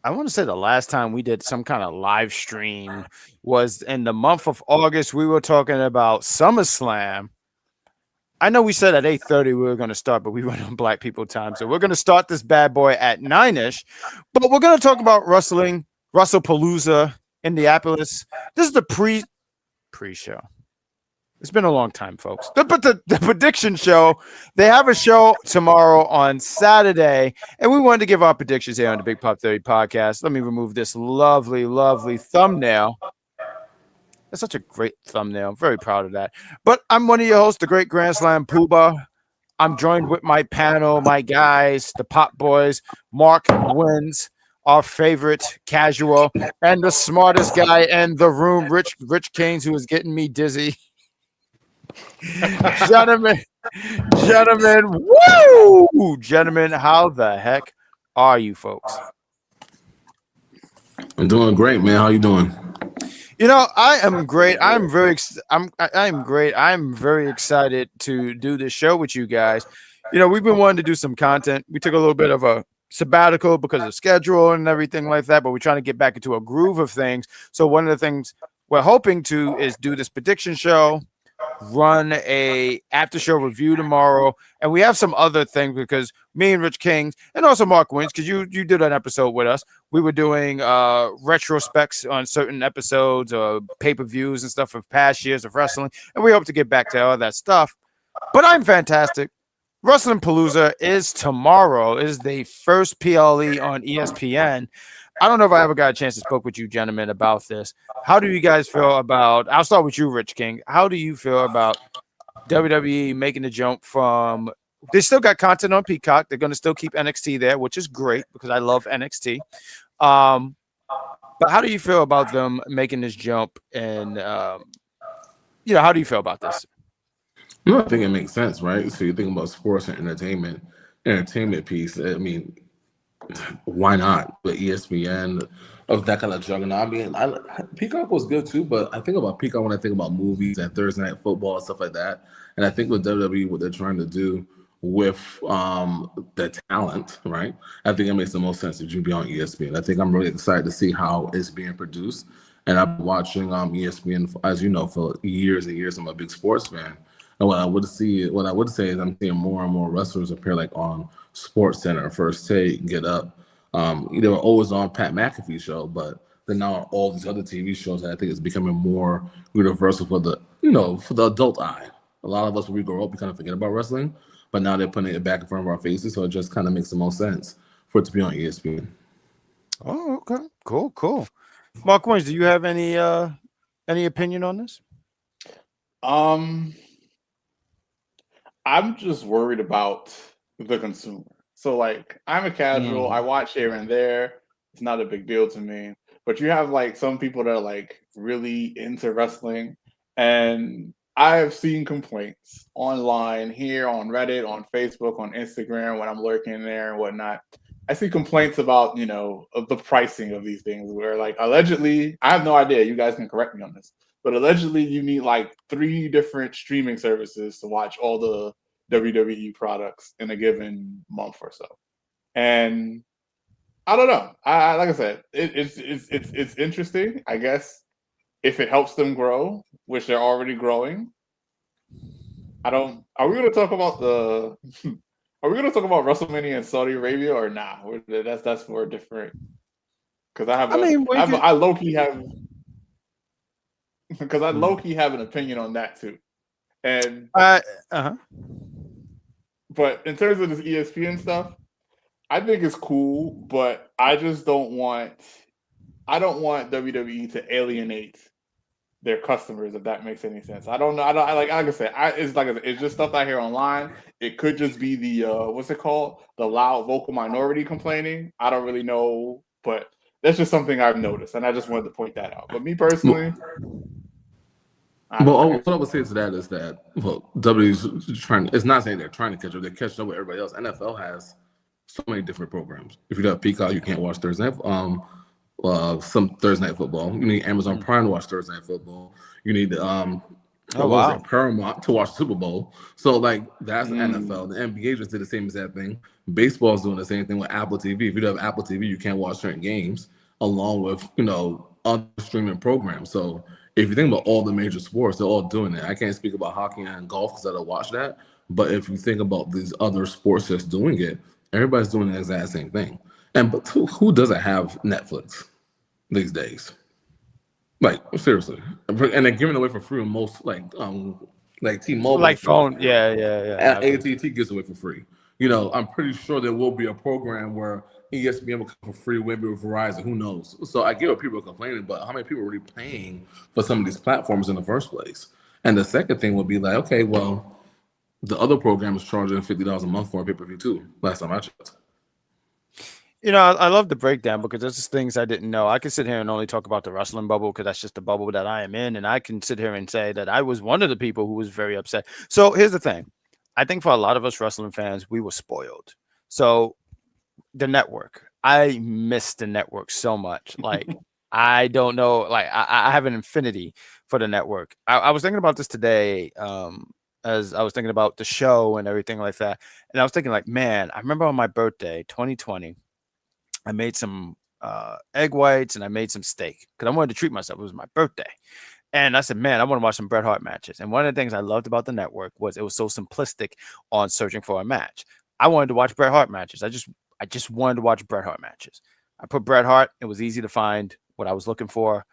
I want to say the last time we did some kind of live stream was in the month of August. We were talking about SummerSlam. I know we said at 8:30 we were going to start, but we went on Black People time. So we're going to start this bad boy at 9ish. But we're going to talk about wrestling, Wrestlepalooza, Indianapolis. This is the pre-show. It's been a long time, folks. But the prediction show, they have a show tomorrow on Saturday, and we wanted to give our predictions here on the Big Pop Theory podcast. Let me remove this lovely, lovely thumbnail. That's such a great thumbnail. I'm very proud of that. But I'm one of your hosts, the great Grand Slam Pooba. I'm joined with my panel, my guys, the Pop Boys, Mark Wins, our favorite casual, and the smartest guy in the room, Rich Keynes, who is getting me dizzy. gentlemen, gentlemen, how the heck are you folks? I'm doing great, man. How you doing? You know, I am great. I'm great. I'm very excited to do this show with you guys. You know, we've been wanting to do some content. We took a little bit of a sabbatical because of schedule and everything like that, but we're trying to get back into a groove of things. So one of the things we're hoping to is do this prediction show, run a after show review tomorrow, and we have some other things because me and Rich Kings and also Mark Wins, because you did an episode with us. We were doing retrospects on certain episodes or pay-per-views and stuff of past years of wrestling, and we hope to get back to all that stuff. But I'm fantastic. Wrestlepalooza is tomorrow. Is the first PLE on ESPN. I don't know if I ever got a chance to speak with you gentlemen about this. How do you guys feel about, I'll start with you, Rich King. How do you feel about WWE making the jump from, they still got content on Peacock. They're going to still keep NXT there, which is great because I love NXT. But how do you feel about them making this jump? And, how do you feel about this? No, I think it makes sense, right? So you think about sports and entertainment piece. I mean, why not? But ESPN of that kind of juggernaut. I mean, Peacock was good too, but I think about Peacock when I think about movies and Thursday Night Football and stuff like that. And I think with WWE, what they're trying to do with the talent, right? I think it makes the most sense if you be on ESPN. I think I'm really excited to see how it's being produced. And I've been watching ESPN, as you know, for years and years. I'm a big sports fan. And what I would say is I'm seeing more and more wrestlers appear like on Sports Center, First Take, Get Up. They were always on Pat McAfee's show, but they're now on all these other TV shows. And I think it's becoming more universal for the adult eye. A lot of us, when we grow up, we kind of forget about wrestling, but now they're putting it back in front of our faces. So it just kind of makes the most sense for it to be on ESPN. Oh, okay. Cool. Mark Wins, do you have any opinion on this? I'm just worried about the consumer. So, like, I'm a casual. I watch here and there. It's not a big deal to me. But you have, like, some people that are, like, really into wrestling. And I have seen complaints online here, on Reddit, on Facebook, on Instagram, when I'm lurking there and whatnot. I see complaints about, of the pricing of these things where, like, allegedly, I have no idea. You guys can correct me on this. But allegedly, you need like 3 different streaming services to watch all the WWE products in a given month or so. And I don't know. I like I said, it's interesting. I guess if it helps them grow, which they're already growing. Are we going to talk about Are we going to talk about WrestleMania in Saudi Arabia or nah? That's more different. Because I low key have. Because I low-key have an opinion on that too. And But in terms of this ESPN stuff, I think it's cool, but I just don't want WWE to alienate their customers, if that makes any sense. I don't know. Like I said, it's just stuff I hear online. It could just be the what's it called? The loud vocal minority complaining. I don't really know, but that's just something I've noticed, and I just wanted to point that out. But me personally, what I would say to that is that W's trying. It's not saying they're trying to catch up; they're catching up with everybody else. NFL has so many different programs. If you got Peacock, you can't watch Thursday night. Some Thursday night football. You need Amazon Prime to watch Thursday night football. You need Oh, what was wow. it, Paramount to watch Super Bowl. So like that's the Mm. NFL. The NBA just did the same exact thing. Baseball's doing the same thing with Apple TV. If you don't have Apple TV, you can't watch certain games along with other streaming programs. So if you think about all the major sports, they're all doing it. I can't speak about hockey and golf because I don't watch that. But if you think about these other sports that's doing it, everybody's doing the exact same thing. And but who doesn't have Netflix these days? Like seriously, and they're giving it away for free on most like T-Mobile Like for phone. free. Yeah, yeah, yeah. AT&T gives away for free. I'm pretty sure there will be a program where ESPN will come for free, maybe with Verizon. Who knows? So I get what people are complaining, but how many people are really paying for some of these platforms in the first place? And the second thing would be like, okay, well, the other program is charging $50 a month for a pay-per-view too. Last time I checked. I love the breakdown because there's just things I didn't know. I could sit here and only talk about the wrestling bubble because that's just the bubble that I am in. And I can sit here and say that I was one of the people who was very upset. So here's the thing. I think for a lot of us wrestling fans, we were spoiled. So the network, I miss the network so much. Like, I don't know. Like, I have an infinity for the network. I was thinking about this today. As I was thinking about the show and everything like that. And I was thinking like, man, I remember on my birthday, 2020, I made some egg whites and I made some steak because I wanted to treat myself. It was my birthday. And I said, man, I want to watch some Bret Hart matches. And one of the things I loved about the network was it was so simplistic on searching for a match. I wanted to watch Bret Hart matches. I just wanted to watch Bret Hart matches. I put Bret Hart. It was easy to find what I was looking for.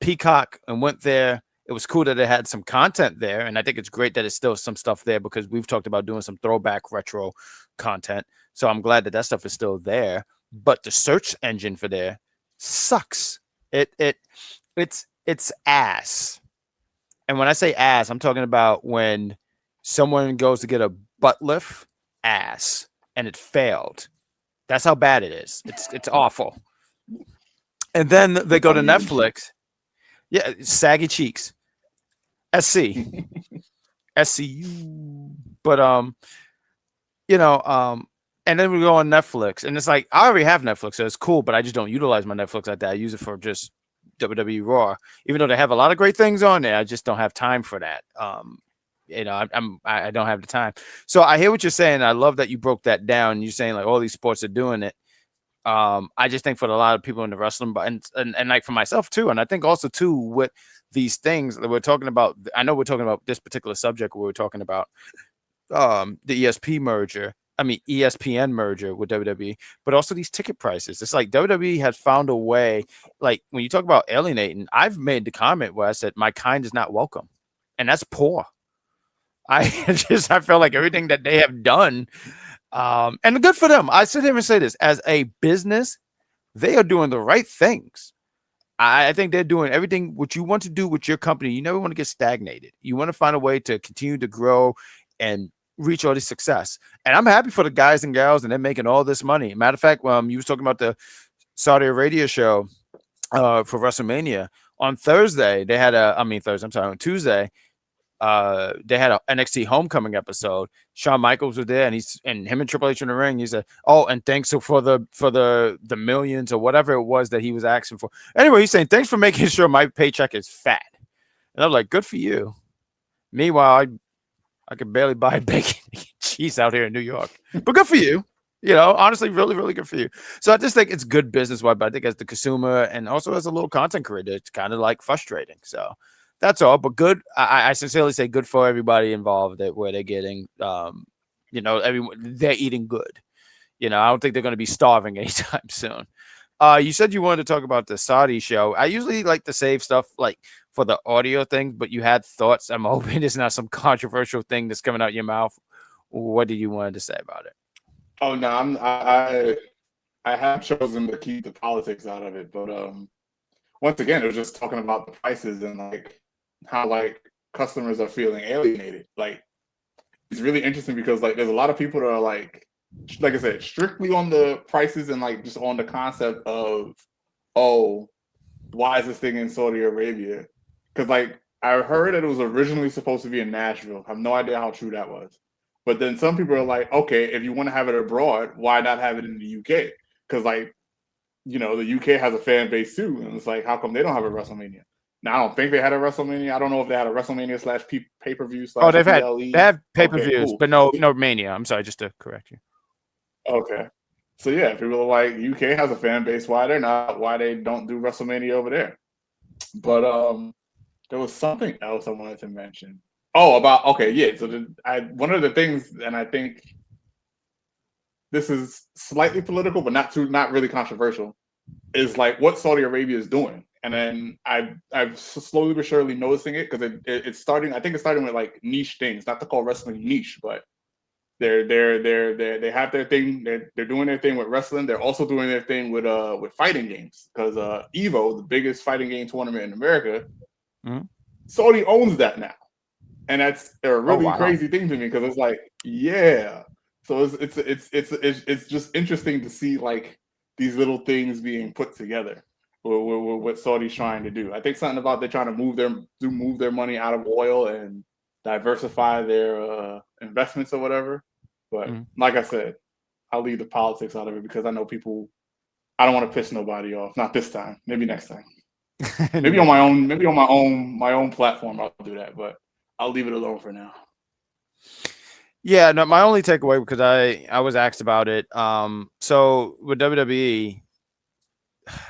Peacock and went there. It was cool that it had some content there. And I think it's great that it's still some stuff there because we've talked about doing some throwback retro content. So I'm glad that that stuff is still there. But the search engine for there sucks. It's ass. And when I say ass, I'm talking about when someone goes to get a butt lift, ass, and it failed. That's how bad it is. It's awful. And then they go to Netflix. Yeah, saggy cheeks. SC. SCU. But and then we go on Netflix, and it's like I already have Netflix, so it's cool, but I just don't utilize my Netflix like that. I use it for just WWE Raw, even though they have a lot of great things on there. I just don't have time for that. I don't have the time. So I hear what you're saying. I love that you broke that down. You're saying like all these sports are doing it. I just think for a lot of people in the wrestling, but and like for myself too, and I think also too with these things that we're talking about. I know we're talking about this particular subject where we're talking about the ESPN merger with WWE, but also these ticket prices. It's like WWE has found a way. Like when you talk about alienating, I've made the comment where I said my kind is not welcome, and that's poor. I feel like everything that they have done, and good for them. I sit here and say this as a business, they are doing the right things. I think they're doing everything what you want to do with your company. You never want to get stagnated. You want to find a way to continue to grow and reach all this success. And I'm happy for the guys and gals, and they're making all this money. Matter of fact, you was talking about the Saudi Arabia show for WrestleMania on Thursday. They had on Tuesday. They had an NXT Homecoming episode. Shawn Michaels was there, and him and Triple H in the ring. He said, "Oh, and thanks for the millions or whatever it was that he was asking for." Anyway, he's saying, "Thanks for making sure my paycheck is fat." And I'm like, "Good for you." Meanwhile, I could barely buy bacon and cheese out here in New York, but good for you. Honestly, really, really good for you. So I just think it's good business wise, but I think as the consumer and also as a little content creator, it's kind of like frustrating. So that's all. But good. I sincerely say good for everybody involved where they're getting, everyone they're eating good. I don't think they're going to be starving anytime soon. You said you wanted to talk about the Saudi show. I usually like to save stuff like for the audio thing, but you had thoughts. I'm hoping it's not some controversial thing that's coming out your mouth. What did you want to say about it? Oh no, I have chosen to keep the politics out of it, but once again, it was just talking about the prices and like how like customers are feeling alienated. Like it's really interesting because like there's a lot of people that are like I said, strictly on the prices and like just on the concept of, oh, why is this thing in Saudi Arabia? Because like I heard that it was originally supposed to be in Nashville. I have no idea how true that was. But then some people are like, okay, if you want to have it abroad, why not have it in the UK? Because like, the UK has a fan base too, and it's like, how come they don't have a WrestleMania? Now, I don't think they had a WrestleMania. I don't know if they had a WrestleMania / pay-per-view / Oh, they PLE. have pay-per-views, Okay, cool. but no Mania. I'm sorry, just to correct you. Okay. So yeah, people are like, UK has a fan base. Why they don't do WrestleMania over there? But there was something else I wanted to mention. Oh, So one of the things, and I think this is slightly political, but not really controversial, is like what Saudi Arabia is doing. And then I've slowly but surely noticing it because it's starting. I think it's starting with like niche things, not to call wrestling niche, but they have their thing. They're doing their thing with wrestling. They're also doing their thing with fighting games because Evo, the biggest fighting game tournament in America, Saudi owns that now, and that's a really crazy thing to me because it's like, yeah. So it's just interesting to see like these little things being put together with what Saudi's trying to do. I think something about they're trying to move their money out of oil and diversify their investments or whatever. But like I said, I'll leave the politics out of it because I know people. I don't want to piss nobody off. Not this time. Maybe next time. Maybe on my own platform I'll do that. But I'll leave it alone for now. Yeah, no, my only takeaway, because I was asked about it. So with WWE,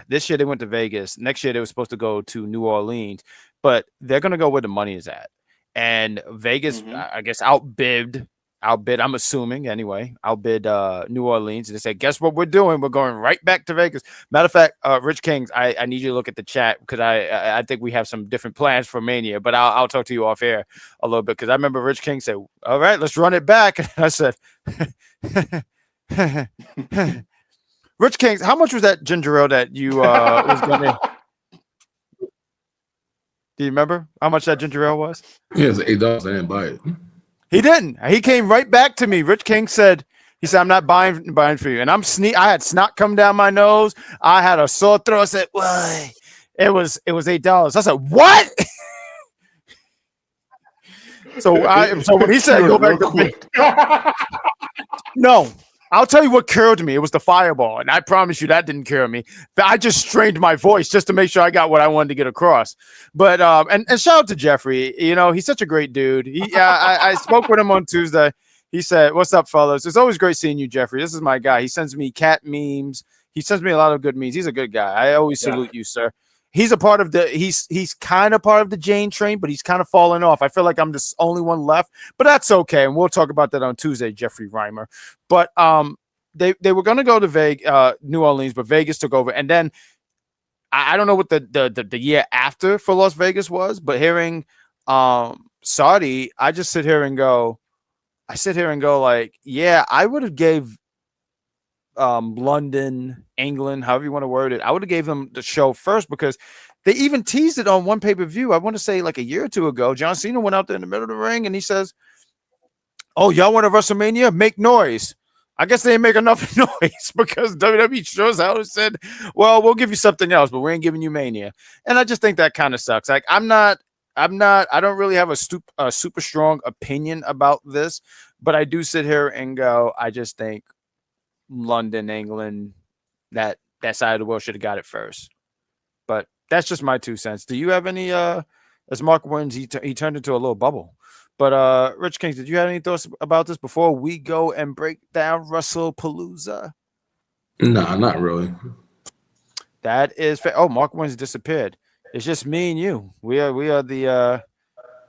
this year they went to Vegas. Next year they were supposed to go to New Orleans, but they're gonna go where the money is at. And Vegas, I guess, outbid. I'm assuming anyway, outbid New Orleans. And they said, guess what we're doing? We're going right back to Vegas. Matter of fact, Rich Kings, I need you to look at the chat because I think we have some different plans for Mania, but I'll talk to you off air a little bit because I remember Rich King said, all right, let's run it back. And I said, Rich Kings, how much was that ginger ale that you was gonna? Do you remember how much that ginger ale was? Yeah, it's $8. I didn't buy it. He didn't. He came right back to me. Rich King said, I'm not buying for you. And I had snot come down my nose. I had a sore throat. I said, why? It was $8. I said, what? So when he said go back to me, no. I'll tell you what cured me. It was the fireball. And I promise you that didn't cure me. I just strained my voice just to make sure I got what I wanted to get across. But and shout out to Jeffrey. You know, he's such a great dude. I spoke with him on Tuesday. He said, what's up, fellas? It's always great seeing you, Jeffrey. This is my guy. He sends me cat memes. He sends me a lot of good memes. He's a good guy. I always salute you, sir. He's a part of he's kind of part of the Jane train, but he's kind of fallen off. I feel like I'm the only one left, but that's okay. And we'll talk about that on Tuesday, Jeffrey Reimer. But they were going to go to New Orleans, but Vegas took over. And then I don't know what the year after for Las Vegas was, but hearing Saudi, I sit here and go like, yeah, I would have gave London, England, however you want to word it, I would have gave them the show first because they even teased it on one pay-per-view. I want to say like a year or two ago. John Cena went out there in the middle of the ring and he says, oh, y'all want a WrestleMania? Make noise. I guess they didn't make enough noise because WWE shows out and said, well, we'll give you something else, but we ain't giving you Mania. And I just think that kind of sucks. Like I don't really have a super strong opinion about this, but I do sit here and go, I just think London, England, that side of the world should have got it first. But that's just my 2 cents. Do you have any as Mark wins, he turned into a little bubble. But Rich Kings, did you have any thoughts about this before we go and break down Wrestlepalooza? No, not really. That is fair. Oh, Mark wins disappeared. It's just me and you. We are the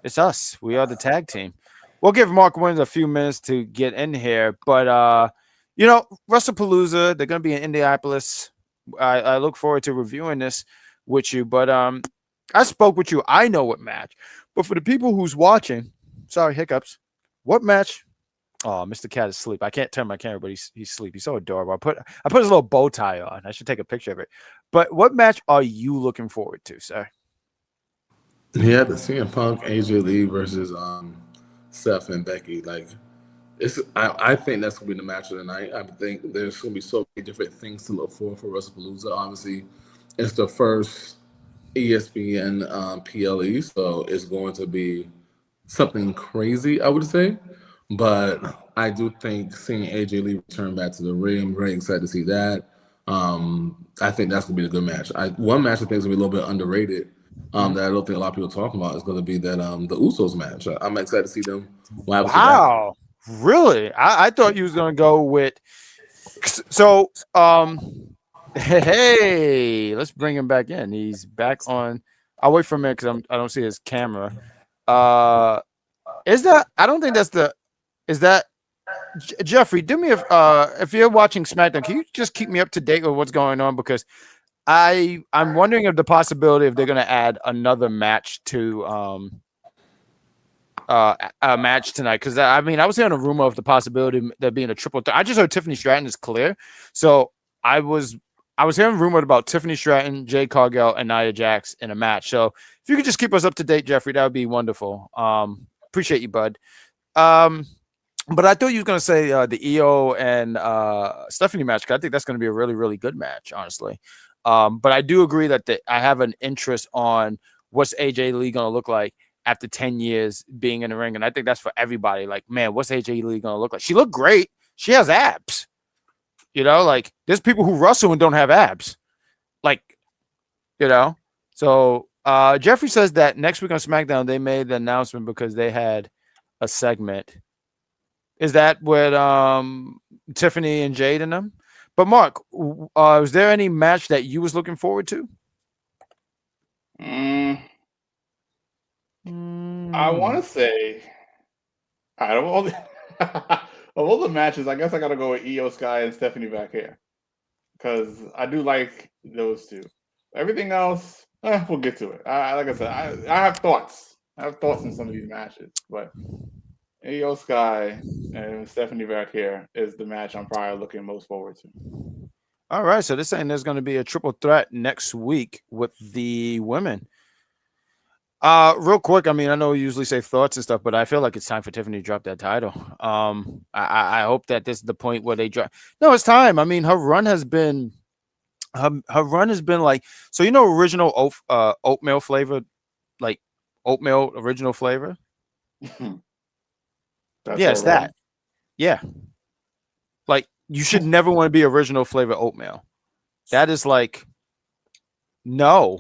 it's us. We are the tag team. We'll give Mark Wins a few minutes to get in here, but you know, Wrestlepalooza, they're going to be in Indianapolis. I look forward to reviewing this with you. But I spoke with you. I know what match. But for the people who's watching, sorry, hiccups. What match? Oh, Mr. Cat is asleep. I can't turn my camera, but he's asleep. He's so adorable. I put his little bow tie on. I should take a picture of it. But what match are you looking forward to, sir? Yeah, the CM Punk AJ Lee versus Seth and Becky. Like, I think that's gonna be the match of the night. I think there's gonna be so many different things to look for Wrestlepalooza. Obviously, it's the first ESPN PLE, so it's going to be something crazy, I would say. But I do think seeing AJ Lee return back to the ring, I'm very excited to see that. I think that's gonna be a good match. One match I think is gonna be a little bit underrated that I don't think a lot of people are talking about is going to be that the Usos match. I'm excited to see them. Wow, really? I thought you was going to go with. So, hey, let's bring him back in. He's back on. I'll wait for a minute because I don't see his camera. Is that? I don't think that's the. Is that Jeffrey? Do me if you're watching SmackDown, can you just keep me up to date with what's going on, because I'm wondering if the possibility if they're going to add another match to a match tonight, because I mean I was hearing a rumor of the possibility of there being a triple threat. I just heard Tiffany Stratton is clear, so I was hearing rumored about Tiffany Stratton, Jade Cargill, and Nia Jax in a match. So if you could just keep us up to date, Jeffrey, that would be wonderful. Appreciate you, bud. But I thought you were going to say the Iyo and Stephanie match, because I think that's going to be a really, really good match, honestly. But I do agree that I have an interest on what's AJ Lee going to look like after 10 years being in the ring. And I think that's for everybody. Like, man, what's AJ Lee going to look like? She looked great. She has abs. You know, like, there's people who wrestle and don't have abs. Like, you know. So Jeffrey says that next week on SmackDown, they made the announcement because they had a segment. Is that with Tiffany and Jade in them? But Mark, was there any match that you was looking forward to? I want to say, out of all the matches, I guess I got to go with Iyo Sky and Stephanie Vaquer, because I do like those two. Everything else, we'll get to it. Like I said, I have thoughts. I have thoughts in some of these matches, but Iyo Sky and Stephanie Vaquer is the match I'm probably looking most forward to. All right, so they're saying there's going to be a triple threat next week with the women. Real quick, I mean, I know we usually say thoughts and stuff, but I feel like it's time for Tiffany to drop that title. I hope that this is the point where they drop. No, it's time. I mean, her run has been like, so you know, original oatmeal flavor, like oatmeal original flavor. Yeah, it's that. Yeah. Like, you should never want to be original flavor oatmeal. That is like, no.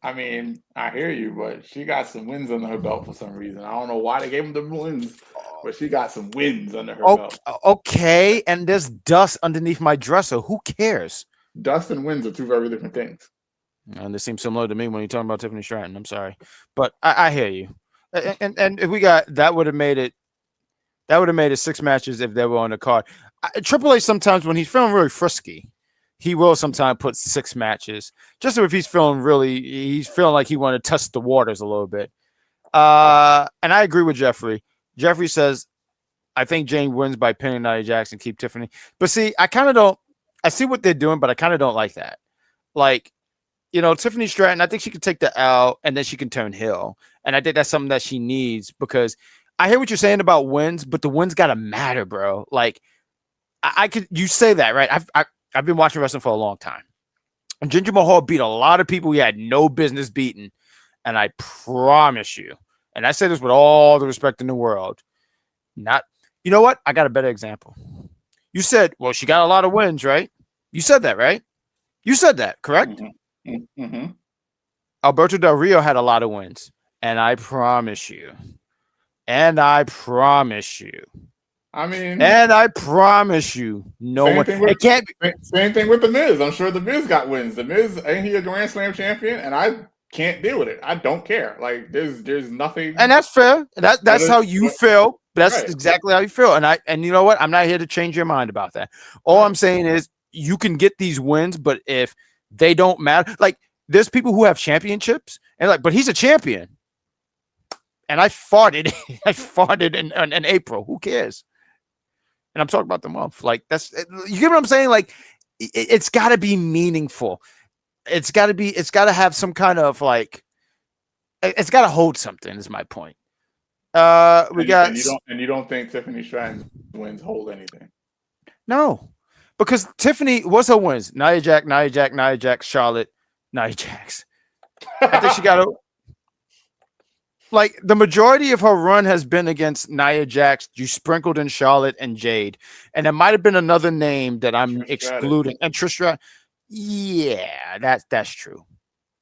I mean, I hear you, but she got some wins under her belt for some reason. I don't know why they gave him the wins, but she got some wins under her belt. Okay, and there's dust underneath my dresser. Who cares? Dust and wins are two very different things. And this seems similar to me when you're talking about Tiffany Stratton. I'm sorry. But I hear you. And if we got, that would have made it 6 matches if they were on the card. Triple H sometimes, when he's feeling really frisky, he will sometimes put 6 matches. Just so if he's feeling like he want to test the waters a little bit. And I agree with Jeffrey. Jeffrey says, I think Jane wins by pinning Nia Jax and keep Tiffany. But see, I see what they're doing, but I kind of don't like that. Like, you know, Tiffany Stratton, I think she can take the L and then she can turn heel. And I think that's something that she needs, because I hear what you're saying about wins, but the wins gotta matter, bro. Like, you say that, right? I've been watching wrestling for a long time. And Jinder Mahal beat a lot of people he had no business beating. And I promise you, and I say this with all the respect in the world, you know what? I got a better example. You said, well, she got a lot of wins, right? You said that, right? You said that, correct? Mm-hmm. Alberto Del Rio had a lot of wins. And I promise you, I mean, and I promise you, no one. It can't be. Same thing with the Miz. I'm sure the Miz got wins. The Miz, ain't he a Grand Slam champion? And I can't deal with it. I don't care. Like, there's nothing. And that's fair. That's how you feel. That's right. Exactly how you feel. And you know what? I'm not here to change your mind about that. All I'm saying is you can get these wins, but if they don't matter, like, there's people who have championships and like, but he's a champion. And I farted. in April. Who cares? And I'm talking about the month. Like, you get what I'm saying? Like, it's got to be meaningful. It's got to have some kind of, like, it's got to hold something. Is my point. You don't think Tiffany Stratton's wins hold anything? No, because Tiffany, what's her wins? Nia Jax, Charlotte, Nia Jax. I think she got a. Like, the majority of her run has been against Nia Jax. You sprinkled in Charlotte and Jade, and there might have been another name that I'm excluding. And Trish Stratus. Yeah, that's true.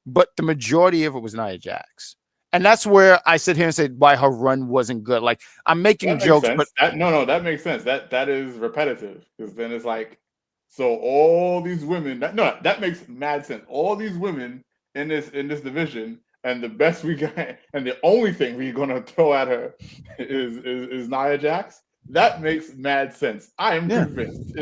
but the majority of it was Nia Jax. And that's where I sit here and say why her run wasn't good. Like, I'm making jokes, but that makes sense. That is repetitive, because then it's like, so all these women. That makes mad sense. All these women in this division, and the best we got, and the only thing we're gonna throw at her is Nia Jax. That makes mad sense. I am convinced.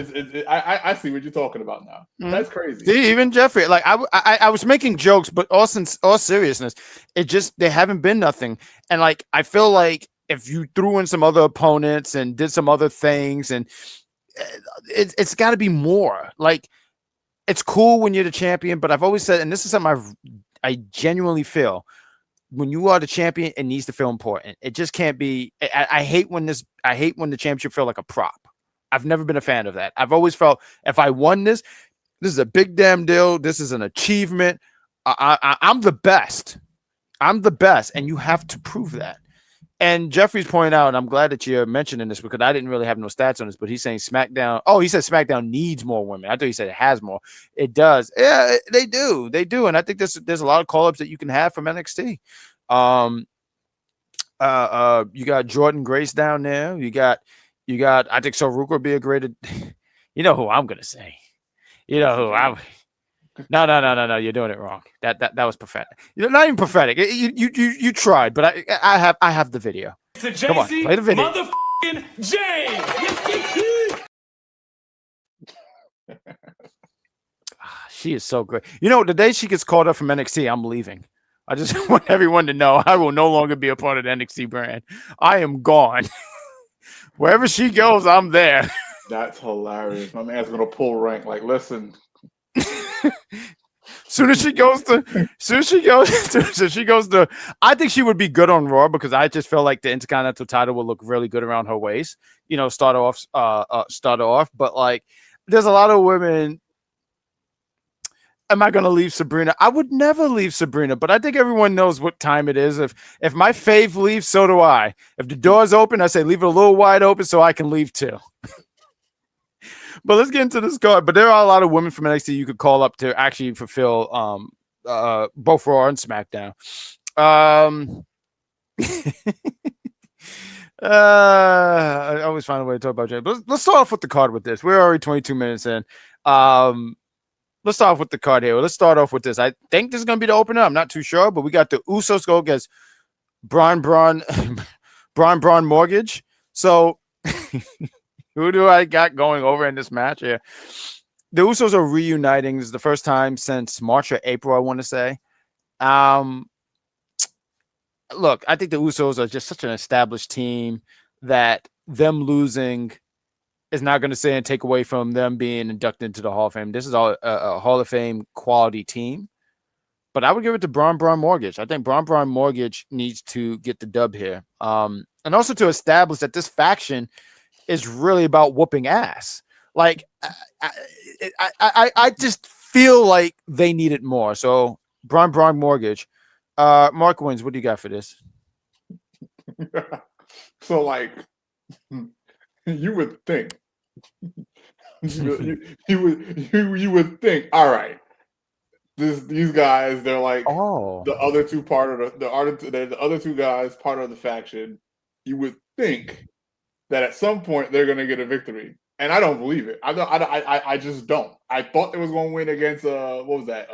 I see what you're talking about now. That's crazy. See, even Jeffrey, like I was making jokes, but all seriousness, it just they haven't been nothing. And like I feel like if you threw in some other opponents and did some other things, and it's got to be more. Like, it's cool when you're the champion, but I've always said, and this is something I genuinely feel. When you are the champion, it needs to feel important. It just can't be. I hate when the championship feel like a prop. I've never been a fan of that. I've always felt if I won this is a big damn deal. This is an achievement. I'm the best. I'm the best, and you have to prove that. And Jeffrey's pointing out, and I'm glad that you're mentioning this because I didn't really have no stats on this, but he's saying SmackDown. Oh, he said SmackDown needs more women. I thought he said it has more. It does. Yeah, they do. They do. And I think there's a lot of call-ups that you can have from NXT. You got Jordan Grace down there. You got. I think Saruka would be a great. You know who I'm gonna say. You know who I. No. You're doing it wrong. That was pathetic. You're not even pathetic. You tried, but I have the video. Come on, play the video. Motherfucking James. She is so great. You know, the day she gets called up from NXT, I'm leaving. I just want everyone to know I will no longer be a part of the NXT brand. I am gone. Wherever she goes, I'm there. That's hilarious. My man's gonna pull rank. Like, listen. Soon as she goes to, I think she would be good on Raw because I just feel like the Intercontinental title will look really good around her waist. You know, start off. But like, there's a lot of women. Am I going to leave Sabrina? I would never leave Sabrina, but I think everyone knows what time it is. If my fave leaves, so do I. If the door's open, I say leave it a little wide open so I can leave too. But let's get into this card. But there are a lot of women from NXT you could call up to actually fulfill both Raw and SmackDown. I always find a way to talk about Jay. But let's start off with the card with this. We're already 22 minutes in. Let's start off with the card here. Let's start off with this. I think this is going to be the opener. I'm not too sure, but we got the Usos go against Braun Mortgage. So who do I got going over in this match here? The Usos are reuniting. This is the first time since March or April, I want to say. Look, I think the Usos are just such an established team that them losing is not going to say and take away from them being inducted into the Hall of Fame. This is all a Hall of Fame quality team. But I would give it to Braun Mortgage. I think Braun Mortgage needs to get the dub here. And also to establish that this faction is really about whooping ass. Like, I just feel like they need it more. So, Braun Mortgage. Mark Wins, what do you got for this? So, like, you would think. you would think, all right, these guys, they're like the other two part of the other two guys part of the faction. You would think that at some point they're gonna get a victory, and I don't believe it. I just don't. I thought they was gonna win against what was that?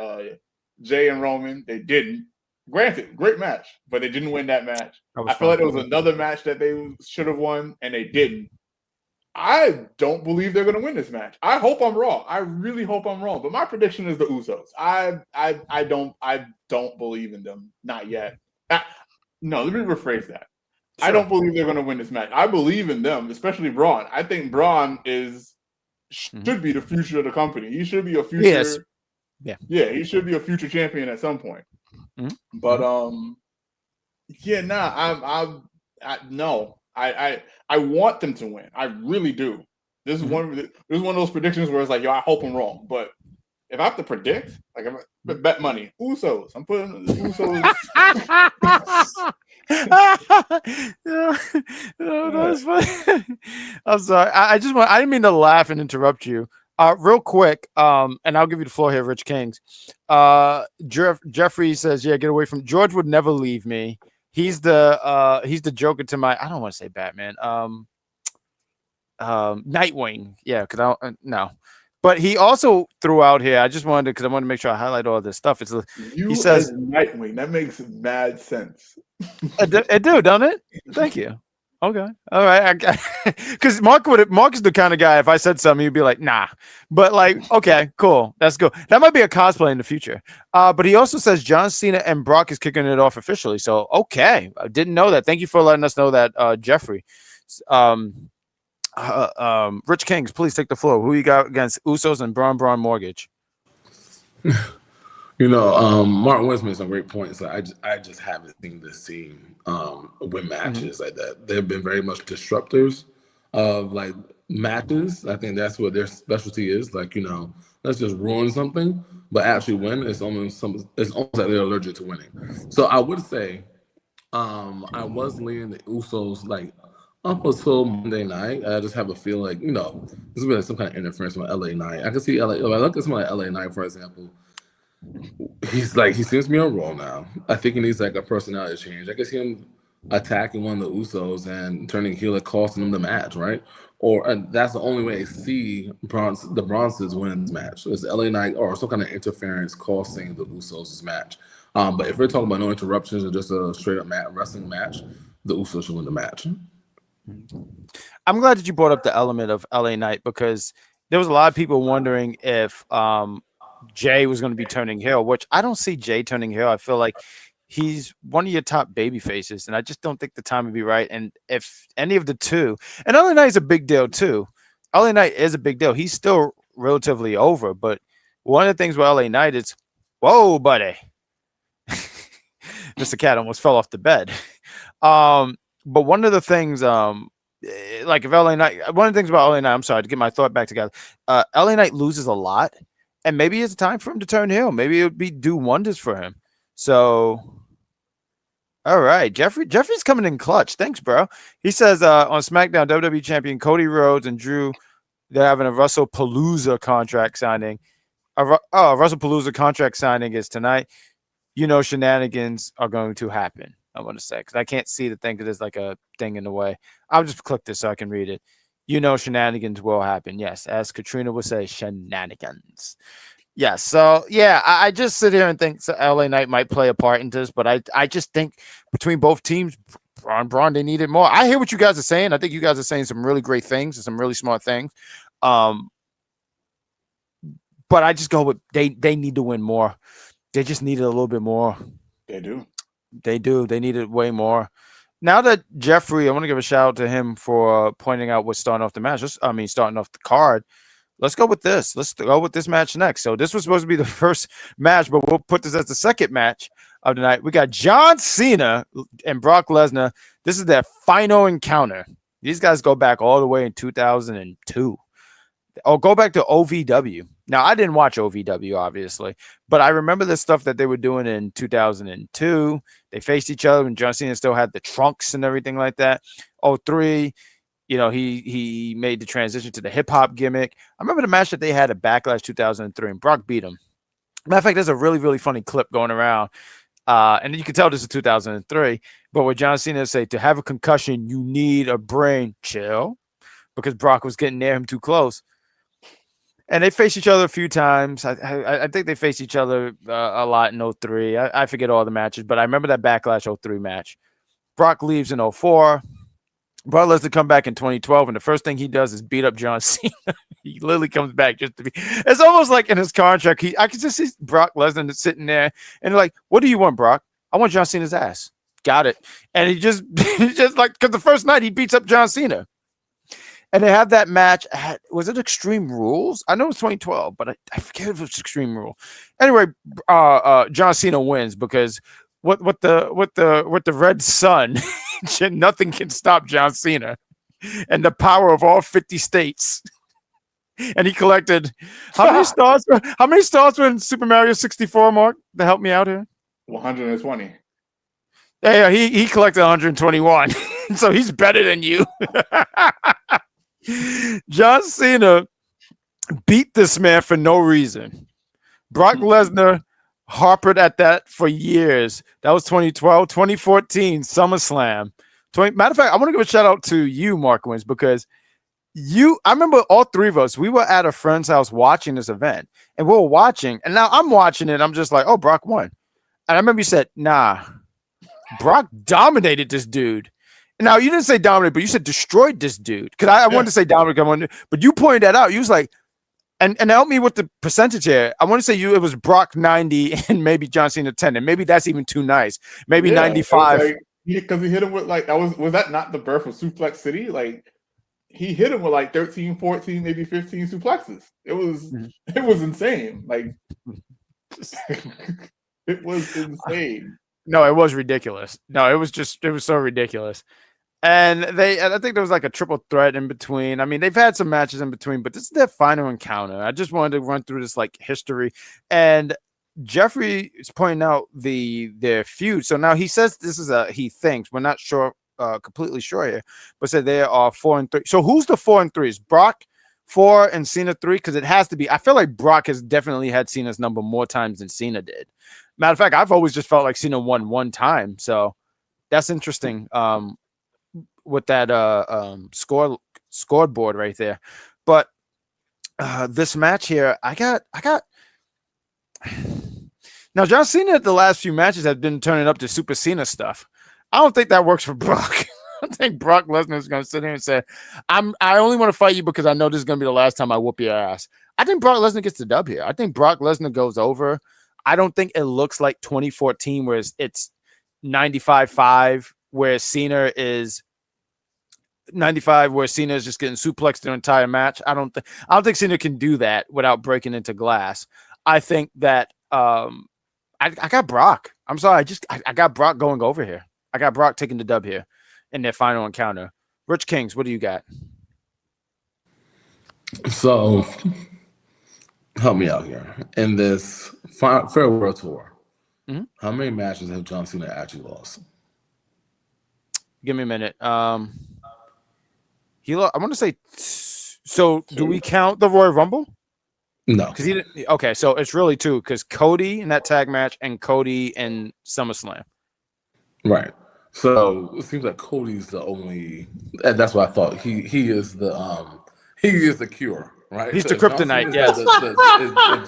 Jay and Roman. They didn't. Granted, great match, but they didn't win that match. I feel like there was another match that they should have won, and they didn't. I don't believe they're going to win this match. I hope I'm wrong. I really hope I'm wrong. But my prediction is the Usos. I don't believe in them. Not yet. No, let me rephrase that. Sure. I don't believe they're going to win this match. I believe in them, especially Braun. I think Braun should be the future of the company. He should be a future. Yes. Yeah, he should be a future champion at some point. Mm-hmm. But no. I want them to win. I really do. This is one of those predictions where it's like, yo, I hope I'm wrong. But if I have to predict, like, I'm bet money, Usos. I'm putting the Usos. No, that's funny. I'm sorry. I didn't mean to laugh and interrupt you. Real quick, and I'll give you the floor here, Rich Kings. Jeffrey says, "Yeah, get away from George. Would never leave me. He's the Joker to my. I don't want to say Batman. Nightwing. Yeah, because I no." But he also threw out here. I just wanted because I wanted to make sure I highlight all this stuff. He says Nightwing. That makes mad sense. It do, don't it? Thank you. Okay. All right. Because Mark is the kind of guy, if I said something, he'd be like, nah. But like, okay, cool. That's good. That might be a cosplay in the future. But he also says John Cena and Brock is kicking it off officially. So, okay. I didn't know that. Thank you for letting us know that, Jeffrey. Rich Kings, please take the floor. Who you got against Usos and Braun Mortgage? Martin West made some great points. I just haven't seen this team win matches like that. They've been very much disruptors of like matches. I think that's what their specialty is. Like, let's just ruin something, but actually win. It's almost like they're allergic to winning. So I would say I was leaning the Usos like up until Monday night. I just have a feel like, this has been some kind of interference with LA Knight. I can see LA. If I look at someone like LA Knight, for example, he seems to be on Raw now. I think he needs like a personality change. I can see him attacking one of the Usos and turning heel and costing him the match, right? Or that's the only way I see the Bronzes win this match. It's LA Knight or some kind of interference costing the Usos this match. But if we're talking about no interruptions or just a straight up wrestling match, the Usos should win the match. I'm glad that you brought up the element of LA Knight because there was a lot of people wondering if Jay was going to be turning heel, which I don't see Jay turning heel. I feel like he's one of your top baby faces, and I just don't think the time would be right. And if any of the two, and LA Knight is a big deal too. LA Knight is a big deal. He's still relatively over, but one of the things with LA Knight is, whoa, buddy. Mr. Cat almost fell off the bed. But one of the things, like if LA Knight, one of the things about LA Knight, I'm sorry to get my thought back together. LA Knight loses a lot. And maybe it's time for him to turn heel. Maybe it would do wonders for him. So, all right. Jeffrey's coming in clutch. Thanks, bro. He says on SmackDown, WWE Champion Cody Rhodes and Drew, they're having a Wrestlepalooza contract signing. Wrestlepalooza contract signing is tonight. Shenanigans are going to happen, I want to say, because I can't see the thing because there's like a thing in the way. I'll just click this so I can read it. Shenanigans will happen. Yes, as Katrina would say, shenanigans. Yes. So, yeah, I just sit here and think LA Knight might play a part in this, but I just think between both teams, Braun, they need it more. I hear what you guys are saying. I think you guys are saying some really great things and some really smart things. But I just go with they need to win more. They just need it a little bit more. They do. They need it way more. Now that Jeffrey, I want to give a shout out to him for pointing out what's starting off the match. Starting off the card. Let's go with this. Let's go with this match next. So this was supposed to be the first match, but we'll put this as the second match of the night. We got John Cena and Brock Lesnar. This is their final encounter. These guys go back all the way in 2002. Oh, go back to OVW. Now, I didn't watch OVW, obviously, but I remember the stuff that they were doing in 2002. They faced each other, and John Cena still had the trunks and everything like that. 03, he made the transition to the hip-hop gimmick. I remember the match that they had at Backlash 2003, and Brock beat him. Matter of fact, there's a really, really funny clip going around, and you can tell this is 2003, but what John Cena said, to have a concussion, you need a brain. Chill, because Brock was getting near him too close. And they faced each other a few times. I think they faced each other a lot in 03. I forget all the matches, but I remember that Backlash 03 match. Brock leaves in 04. Brock Lesnar come back in 2012, and the first thing he does is beat up John Cena. He literally comes back just to be. It's almost like in his contract. I can just see Brock Lesnar sitting there, and they're like, "What do you want, Brock? I want John Cena's ass." Got it. And he just like because the first night he beats up John Cena. And they have that match at, was it Extreme Rules? I know it was 2012, but I forget if it was Extreme Rule. Anyway, John Cena wins because with the red sun, nothing can stop John Cena and the power of all 50 states. And he collected how many stars? How many stars were in Super Mario 64, Mark? To help me out here. 120. Yeah, he collected 121. So he's better than you. John Cena beat this man for no reason. Brock Lesnar harpered at that for years. That was 2012, 2014, SummerSlam. Matter of fact, I want to give a shout out to you, Mark Wins, because I remember all three of us, we were at a friend's house watching this event, and we were watching, and now I'm watching it. I'm just like, oh, Brock won. And I remember you said, nah, Brock dominated this dude. Now, you didn't say dominate, but you said destroyed this dude. Because I wanted to say dominate, but you pointed that out. You was like, and help me with the percentage here. I want to say it was Brock 90 and maybe John Cena 10, and maybe that's even too nice. Maybe 95. Because he hit him with like, was that not the birth of Suplex City? Like, he hit him with like 13, 14, maybe 15 suplexes. It was insane. Like, it was insane. No, it was ridiculous. No, it was so ridiculous. And I think there was like a triple threat in between. I mean, they've had some matches in between, but this is their final encounter. I just wanted to run through this like history. And Jeffrey is pointing out their feud. So now he says he thinks, we're not sure, completely sure here, but said they are 4-3. So who's the 4 and 3? Is Brock 4 and Cena 3? Because it has to be. I feel like Brock has definitely had Cena's number more times than Cena did. Matter of fact, I've always just felt like Cena won one time. So that's interesting. With that scoreboard right there. But this match here, I got now John Cena at the last few matches have been turning up to Super Cena stuff. I don't think that works for Brock. I think Brock Lesnar is going to sit here and say, I only want to fight you because I know this is going to be the last time I whoop your ass. I think Brock Lesnar gets the dub here. I think Brock Lesnar goes over. I don't think it looks like 2014 where it's 95-5 where Cena is 95 where Cena is just getting suplexed the entire match. I don't think Cena can do that without breaking into glass. I think that I got Brock. I'm sorry, I got Brock going over here. I got Brock taking the dub here in their final encounter. Rich Kings, what do you got? So help me out here. In this farewell tour, how many matches have John Cena actually lost? Give me a minute. I want to say. So, do we count the Royal Rumble? No, because he didn't. Okay, so it's really 2 because Cody in that tag match and Cody in SummerSlam. Right. So it seems like Cody's the only, and that's what I thought. He is the cure, right? He's the kryptonite. Yes.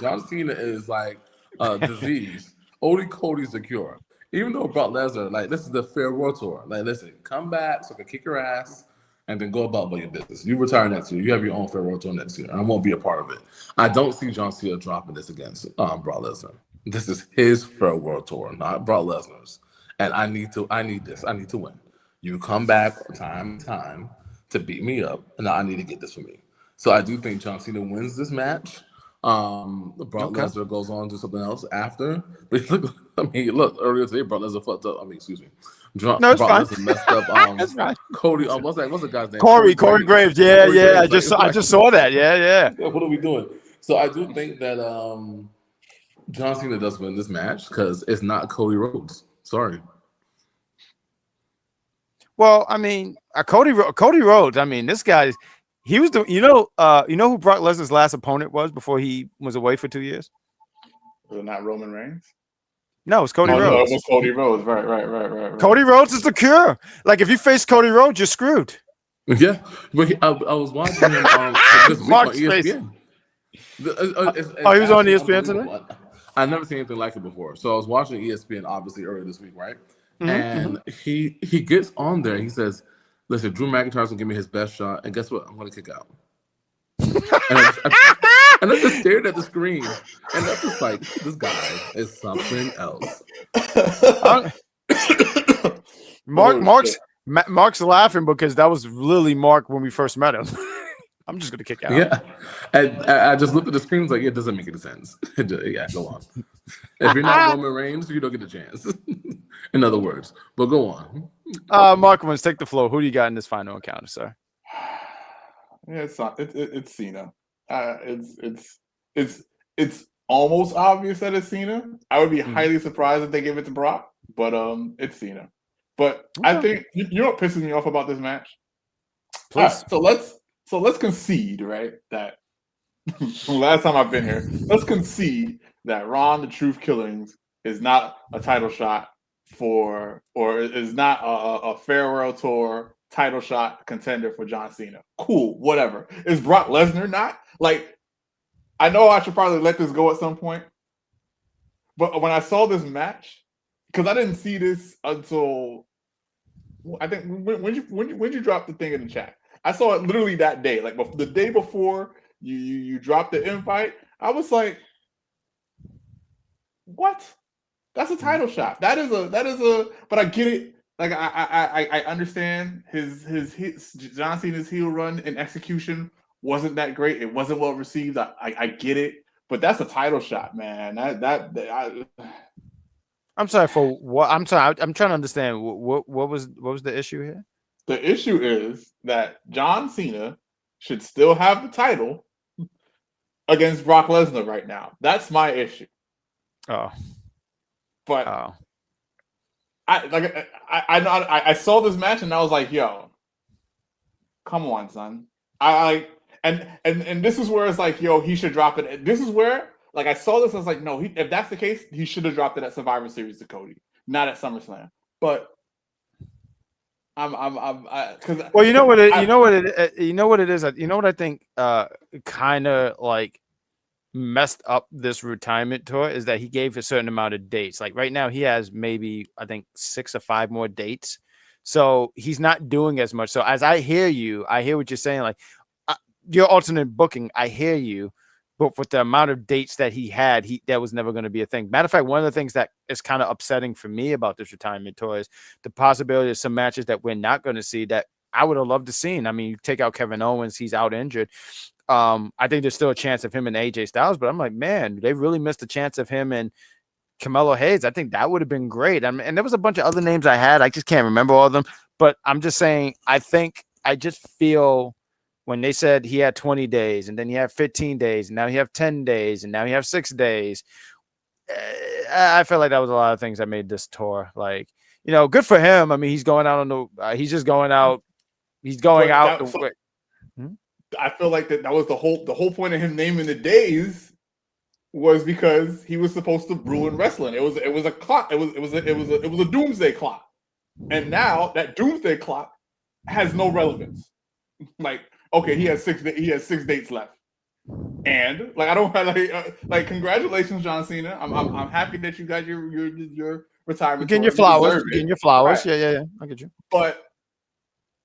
John Cena is like a disease. Only Cody's the cure. Even though Brock Lesnar, like, this is the farewell tour. Like, listen, come back so I can kick your ass and then go about your business. You retire next year. You have your own farewell tour next year. I won't be a part of it. I don't see John Cena dropping this against Brock Lesnar. This is his farewell tour, not Brock Lesnar's. And I need this. I need to win. You come back time to beat me up, and I need to get this for me. So I do think John Cena wins this match. Brock Lesnar goes on to something else after. But look, earlier today, Brock Lesnar fucked up. Brock Lesnar messed up. That's right. Cody, what's the guy's name? Corey Graves. Yeah. I just saw that. Yeah. What are we doing? So I do think that John Cena does win this match because it's not Cody Rhodes. Sorry. Well, I mean, Cody Rhodes. I mean, this guy. He was the. You know who Brock Lesnar's last opponent was before he was away for 2 years. Was it not Roman Reigns? No, it's Cody Rhodes. No, it was Cody Rhodes. Right. Cody Rhodes is the cure. Like, if you face Cody Rhodes, you're screwed. Yeah, but I was watching him this week on ESPN. He was on ESPN today? I've never seen anything like it before. So I was watching ESPN, obviously, earlier this week, right? And he gets on there. He says, listen, Drew McIntyre's going to give me his best shot. And guess what? I'm going to kick out. And I just stared at the screen. And that's just like, this guy is something else. Mark's laughing because that was literally Mark when we first met him. I'm just gonna kick out. Yeah, and I just looked at the screen. Was like, it doesn't make any sense. Yeah, go on. If you're not Roman Reigns, you don't get a chance. In other words, but go on. Mark, let's take the floor. Who do you got in this final encounter, sir? Yeah, it's Cena. It's almost obvious that it's Cena. I would be highly surprised if they give it to Brock, but it's Cena. But I think you know what pisses me off about this match. Please. So let's concede, right, that from last time I've been here, let's concede that Ron the Truth Killings is not a title shot or is not a farewell tour title shot contender for John Cena. Cool, whatever. Is Brock Lesnar not? Like, I know I should probably let this go at some point, but when I saw this match, because I didn't see this until I think when you dropped the thing in the chat, I saw it literally that day, like the day before you dropped the invite. I was like, what? That's a title shot. That is a. But I get it. Like I understand his John Cena's heel run and execution wasn't that great. It wasn't well received. I get it. But that's a title shot, man. I'm sorry for what. I'm sorry. I'm trying to understand what was the issue here. The issue is that John Cena should still have the title against Brock Lesnar right now. That's my issue. Oh, but oh. I saw this match and I was like, yo, come on, son. And this is where it's like, yo, he should drop it. This is where, like, I saw this, I was like, no, if that's the case, he should have dropped it at Survivor Series to Cody, not at SummerSlam. But well, you know what it is. You know what I think kind of like messed up this retirement tour is that he gave a certain amount of dates. Like right now, he has maybe I think 6 or 5 more dates, so he's not doing as much. So as I hear what you're saying. Like your alternate booking, I hear you, but with the amount of dates that he had, that was never going to be a thing. Matter of fact, one of the things that is kind of upsetting for me about this retirement tour is the possibility of some matches that we're not going to see that I would have loved to see. I mean, you take out Kevin Owens, he's out injured. I think there's still a chance of him and AJ Styles, but I'm like, man, they really missed a chance of him and Carmelo Hayes. I think that would have been great. And there was a bunch of other names I had. I just can't remember all of them, but I'm just saying, I just feel when they said he had 20 days and then he had 15 days and now he have 10 days and now he have 6 days. I feel like that was a lot of things that made this tour like, good for him. I mean, he's going out on the, he's just going out. He's going out. I feel like that was the whole point of him naming the days was because he was supposed to ruin wrestling. It was a clock. It was a doomsday clock. And now that doomsday clock has no relevance. Like, okay, he has 6 dates left. And like I don't like congratulations, John Cena. I'm happy that you got your retirement. Getting your flowers. Getting your flowers. Right. Yeah. I get you. But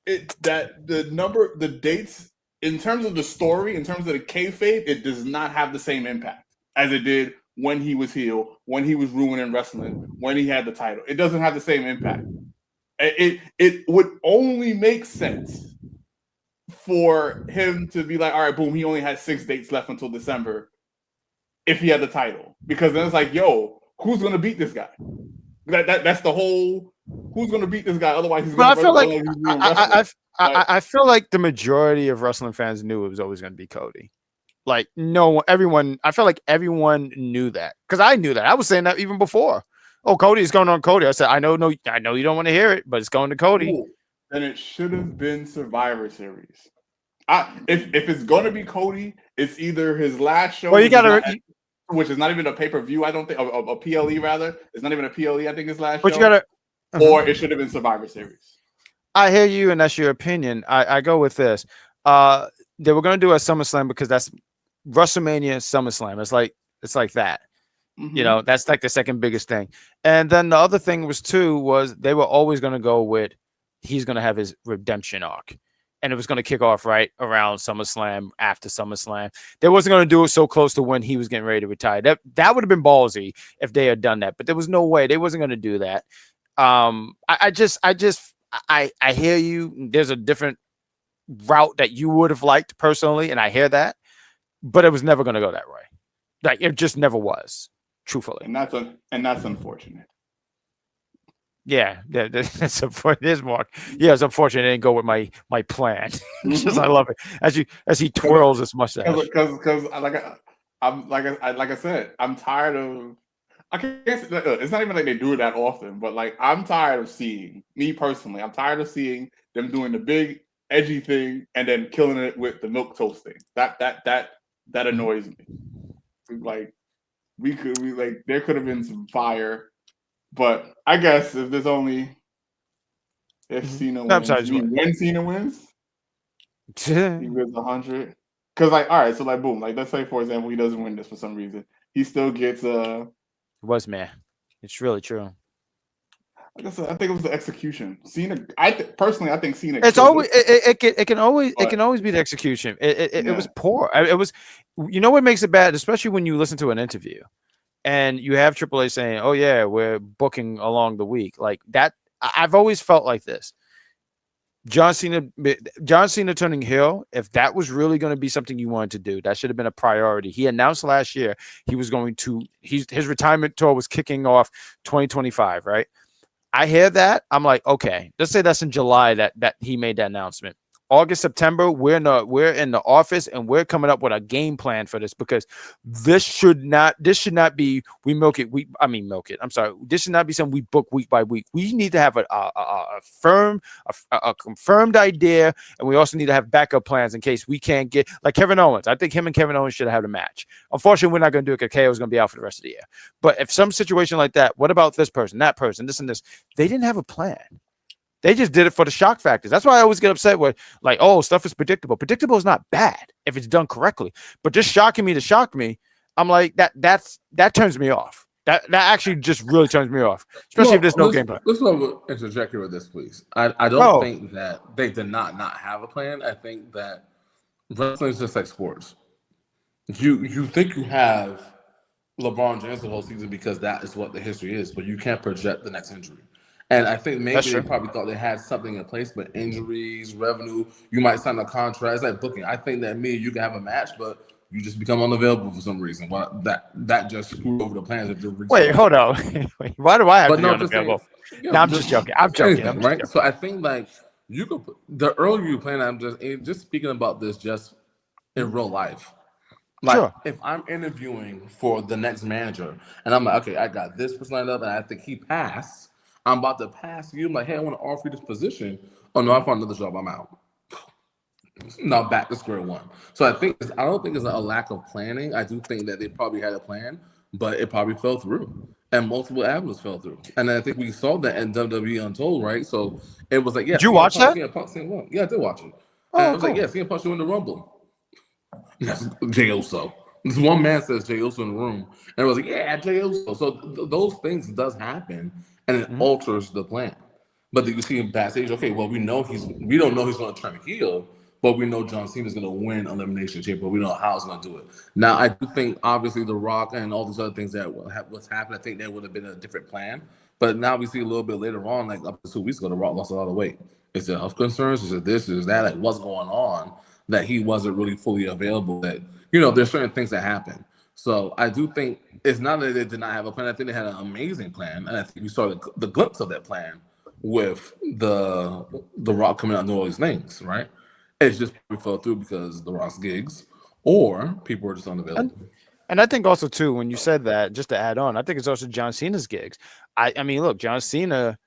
the dates in terms of the story, in terms of the kayfabe, it does not have the same impact as it did when he was heel, when he was ruining wrestling, when he had the title. It doesn't have the same impact. It would only make sense for him to be like, all right, boom, he only had 6 dates left until December if he had the title. Because then it's like, yo, who's going to beat this guy? That's the whole, who's going to beat this guy? Otherwise, he's going to I feel like the majority of wrestling fans knew it was always going to be Cody. Like I felt like everyone knew that because I knew that. I was saying that even before. Oh, Cody's going on Cody. I said, I know you don't want to hear it, but it's going to Cody. Cool. Then it should have been Survivor Series. If it's going to be Cody, it's either his last show, which is not even a pay-per-view. I don't think a PLE rather. It's not even a PLE. I think his last show. Or it should have been Survivor Series. I hear you, and that's your opinion. I go with this. They were going to do a SummerSlam because that's WrestleMania SummerSlam. It's like that. Mm-hmm. That's like the second biggest thing. And then the other thing was they were always going to go with he's going to have his redemption arc. And it was going to kick off right around SummerSlam, after SummerSlam. They wasn't going to do it so close to when he was getting ready to retire. That would have been ballsy if they had done that. But there was no way. They wasn't going to do that. I hear you. There's a different route that you would have liked personally, and I hear that. But it was never going to go that way. Like, it just never was, truthfully. And that's unfortunate. Yeah, that's unfortunate. Mark. Yeah, it's unfortunate it didn't go with my plan. Just I love it as he twirls his mustache. Because like I said, I'm tired of. I can't. It's not even like they do it that often, but like I'm tired of seeing me personally. I'm tired of seeing them doing the big edgy thing and then killing it with the milk toast thing. That that annoys me. Like there could have been some fire, but I guess if Cena wins, when Cena wins, he wins 100. Because all right, so boom, let's say for example he doesn't win this for some reason, he still gets was man. It's really true. Like I said, I think it was the execution. Cena, personally, I think Cena. It's always it can always be the execution. It was poor. It was, what makes it bad, especially when you listen to an interview, and you have AAA saying, "Oh yeah, we're booking along the week." Like that, I've always felt like this. John Cena turning heel, if that was really going to be something you wanted to do, that should have been a priority. He announced last year he was going to his retirement tour was kicking off 2025, right? I hear that. I'm like, okay, let's say that's in July that he made that announcement. August, September, we're in the office and we're coming up with a game plan for this, because this should not be we milk it. Milk it. I'm sorry. This should not be something we book week by week. We need to have a confirmed idea, and we also need to have backup plans in case we can't get, like Kevin Owens. I think him and Kevin Owens should have had a match. Unfortunately, we're not going to do it because KO is going to be out for the rest of the year. But if some situation like that, what about this person, that person, this and this? They didn't have a plan. They just did it for the shock factors. That's why I always get upset with, like, oh, stuff is predictable. Predictable is not bad if it's done correctly. But just shocking me to shock me, I'm like, that turns me off. That actually just really turns me off, especially if there's no game plan. Let's interject here with this, please. I don't think that they did not have a plan. I think that wrestling is just like sports. You think you have LeBron James the whole season because that is what the history is, but you can't project the next injury. And I think maybe they probably thought they had something in place, but injuries, revenue, you might sign a contract. It's like booking. I think that you can have a match, but you just become unavailable for some reason. Well, that just screwed over the plans. Wait, hold on. Why do I have to be unavailable? No, I'm just joking. I'm joking. Anything, right? Joking. So I think you could the earlier you plan. I'm just speaking about this just in real life. If I'm interviewing for the next manager, and I'm like, okay, I got this person lined up, and I think he passed. I'm about to pass you. I'm like, hey, I want to offer you this position. Oh no, I found another job. I'm out. Now back to square one. So I don't think it's a lack of planning. I do think that they probably had a plan, but it probably fell through, and multiple avenues fell through. And I think we saw that in WWE Untold, right? So it was like, yeah. Did you watch that? Yeah, I did watch it. Oh, and it was like, yeah, CM Punk you in the Rumble. That's Jey Uso. This one man says Jey Uso in the room, and it was like, yeah, Jey Uso. So those things does happen. And it alters the plan. But then you see him backstage, okay, well, we don't know he's going to turn heel, but we know John Cena is going to win Elimination Chamber, but we know how he's going to do it. Now, I do think, obviously, The Rock and all these other things that what's happened, I think there would have been a different plan. But now we see a little bit later on, like up to 2 weeks ago, The Rock lost a lot of weight. Is it health concerns? Is it this? Is that? Like, what's going on that he wasn't really fully available? That, there's certain things that happen. So I do think it's not that they did not have a plan. I think they had an amazing plan, and I think we saw the glimpse of that plan with the Rock coming out and doing all these things, right? It's just we fell through because the Rock's gigs or people were just unavailable. And I think also too, when you said that, just to add on, I think it's also John Cena's gigs. I mean, look, John Cena,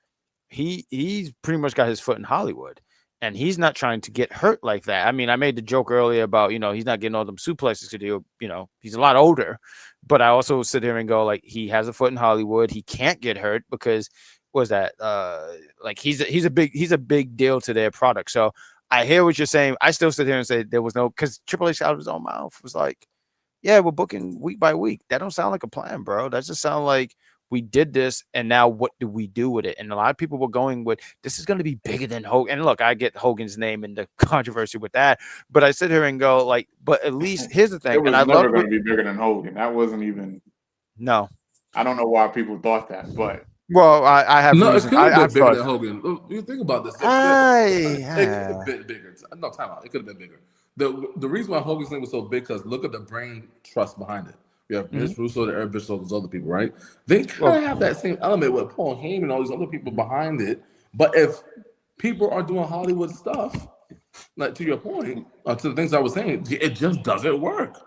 he's pretty much got his foot in Hollywood. And he's not trying to get hurt like that. I mean, I made the joke earlier about, he's not getting all them suplexes to do. He's a lot older. But I also sit here and go, like, he has a foot in Hollywood. He can't get hurt because he's a big deal to their product. So I hear what you're saying. I still sit here and say there was no, because Triple H out of his own mouth was like, yeah, we're booking week by week. That don't sound like a plan, bro. That just sound like we did this, and now what do we do with it? And a lot of people were going with, this is going to be bigger than Hogan. And look, I get Hogan's name and the controversy with that, but I sit here and go, like, but at least here's the thing. It was never going to be bigger than Hogan. That wasn't even. No. I don't know why people thought that, but. Well, I have. No, it could have been bigger than Hogan. You think about this. It could have been bigger. No, time out. It could have been bigger. The reason why Hogan's name was so big, because look at the brain trust behind it. You have Vince Russo, the Eric Bischoff, those other people, right? They kind of have that same element with Paul Heyman and all these other people behind it. But if people are doing Hollywood stuff, like to your point, to the things I was saying, it just doesn't work.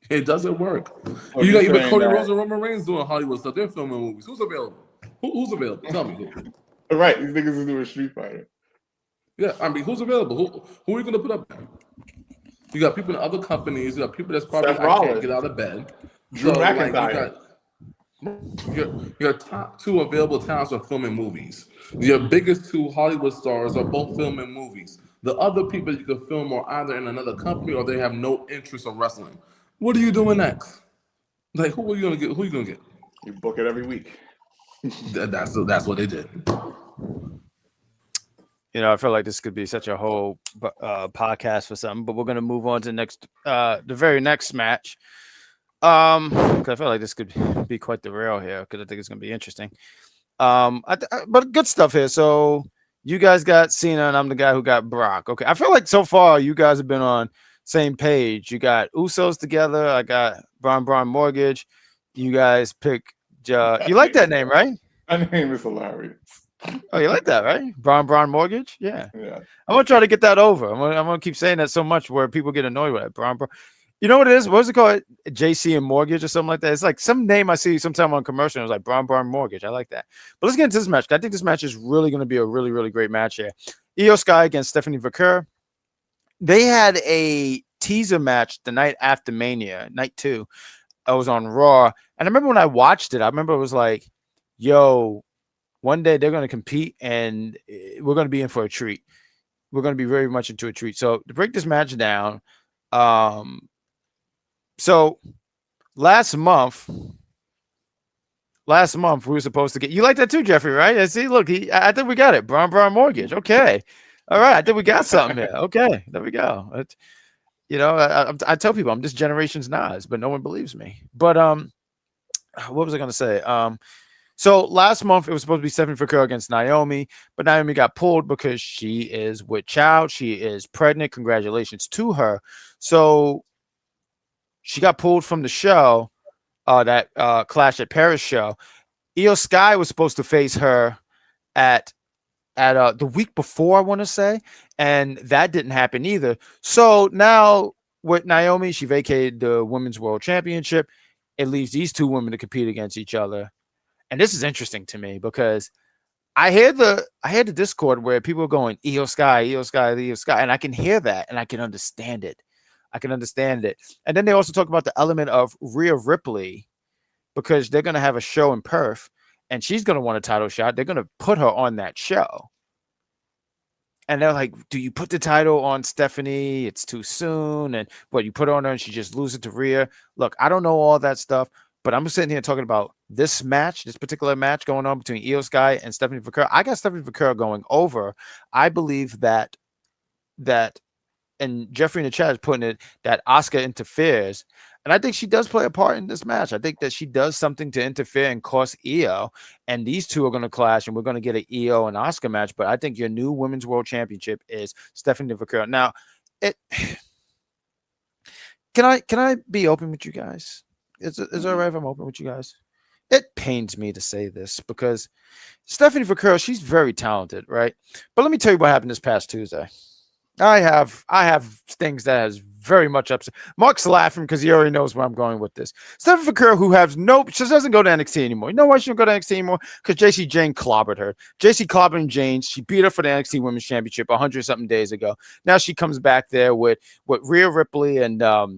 It doesn't work. You got even Cody Rhodes and Roman Reigns doing Hollywood stuff. They're filming movies. Who's available? Who's available? Tell me who. Right, these niggas are doing Street Fighter. Yeah, I mean, who's available? Who are you going to put up there? You got people in other companies. You got people that's probably Seth I can't Rollins. get out of bed. Drew McIntyre. Your top 2 available talents are filming movies. Your biggest 2 Hollywood stars are both filming movies. The other people you can film are either in another company or they have no interest in wrestling. What are you doing next? Like, who are you gonna get? Who are you gonna get? You book it every week. That's what they did. You know, I feel like this could be such a whole podcast for something, but we're gonna move on to the very next match. Because I feel like this could be quite the rail here, because I think it's gonna be interesting. But good stuff here. So you guys got Cena, and I'm the guy who got Brock. Okay, I feel like so far you guys have been on same page. You got Usos together. I got Braun Mortgage. You guys pick. You like that name, right? That name is hilarious. Oh, you like that, right? Braun Mortgage. Yeah. Yeah. I'm gonna try to get that over. I'm gonna keep saying that so much where people get annoyed with it. Braun. You know what it is? What was it called? JC and Mortgage or something like that. It's like some name I see sometime on commercial. It was like Braun Mortgage. I like that. But let's get into this match. I think this match is really going to be a really, really great match here. Iyo Sky against Stephanie Vaquer. They had a teaser match the night after Mania, night 2. I was on Raw. And I remember when I watched it, I remember it was like, yo, one day they're going to compete and we're going to be in for a treat. We're going to be very much into a treat. So to break this match down, so last month we were supposed to get. You like that too, Jeffrey, right? I see. Look, I think we got it. Braun Mortgage. Okay, all right. I think we got something here. Okay, there we go. You know, I tell people I'm this generation's Nas, but no one believes me. But what was I going to say? So last month it was supposed to be Stephanie Vaquer against Naomi, but Naomi got pulled because she is with child. She is pregnant. Congratulations to her. So she got pulled from the show, that Clash at Paris show. Iyo Sky was supposed to face her at the week before, I want to say, and that didn't happen either. So now with Naomi, she vacated the Women's World Championship. It leaves these 2 women to compete against each other. And this is interesting to me because I hear the Discord where people are going, Iyo Sky, Iyo Sky, Iyo Sky, and I can hear that and I can understand it. And then they also talk about the element of Rhea Ripley because they're going to have a show in Perth and she's going to want a title shot. They're going to put her on that show. And they're like, do you put the title on Stephanie? It's too soon. And what, you put her on her and she just loses to Rhea? Look, I don't know all that stuff, but I'm sitting here talking about this particular match going on between Iyo Sky and Stephanie Vaquer. I got Stephanie Vaquer going over. I believe that and Jeffrey in the chat is putting it that Asuka interferes. And I think she does play a part in this match. I think that she does something to interfere and cost Iyo. And these 2 are going to clash, and we're going to get an Iyo and Asuka match. But I think your new Women's World Championship is Stephanie Vaquer. Now, can I be open with you guys? Is it all right if I'm open with you guys? It pains me to say this because Stephanie Vaquer, she's very talented, right? But let me tell you what happened this past Tuesday. I have things that has very much upset. Mark's laughing because he already knows where I'm going with this. Stephanie Vaquer, she doesn't go to NXT anymore. You know why she don't go to NXT anymore? Because JC Jane clobbered her. JC clobbered Jane. She beat her for the NXT Women's Championship 100-something days ago. Now she comes back there with Rhea Ripley and not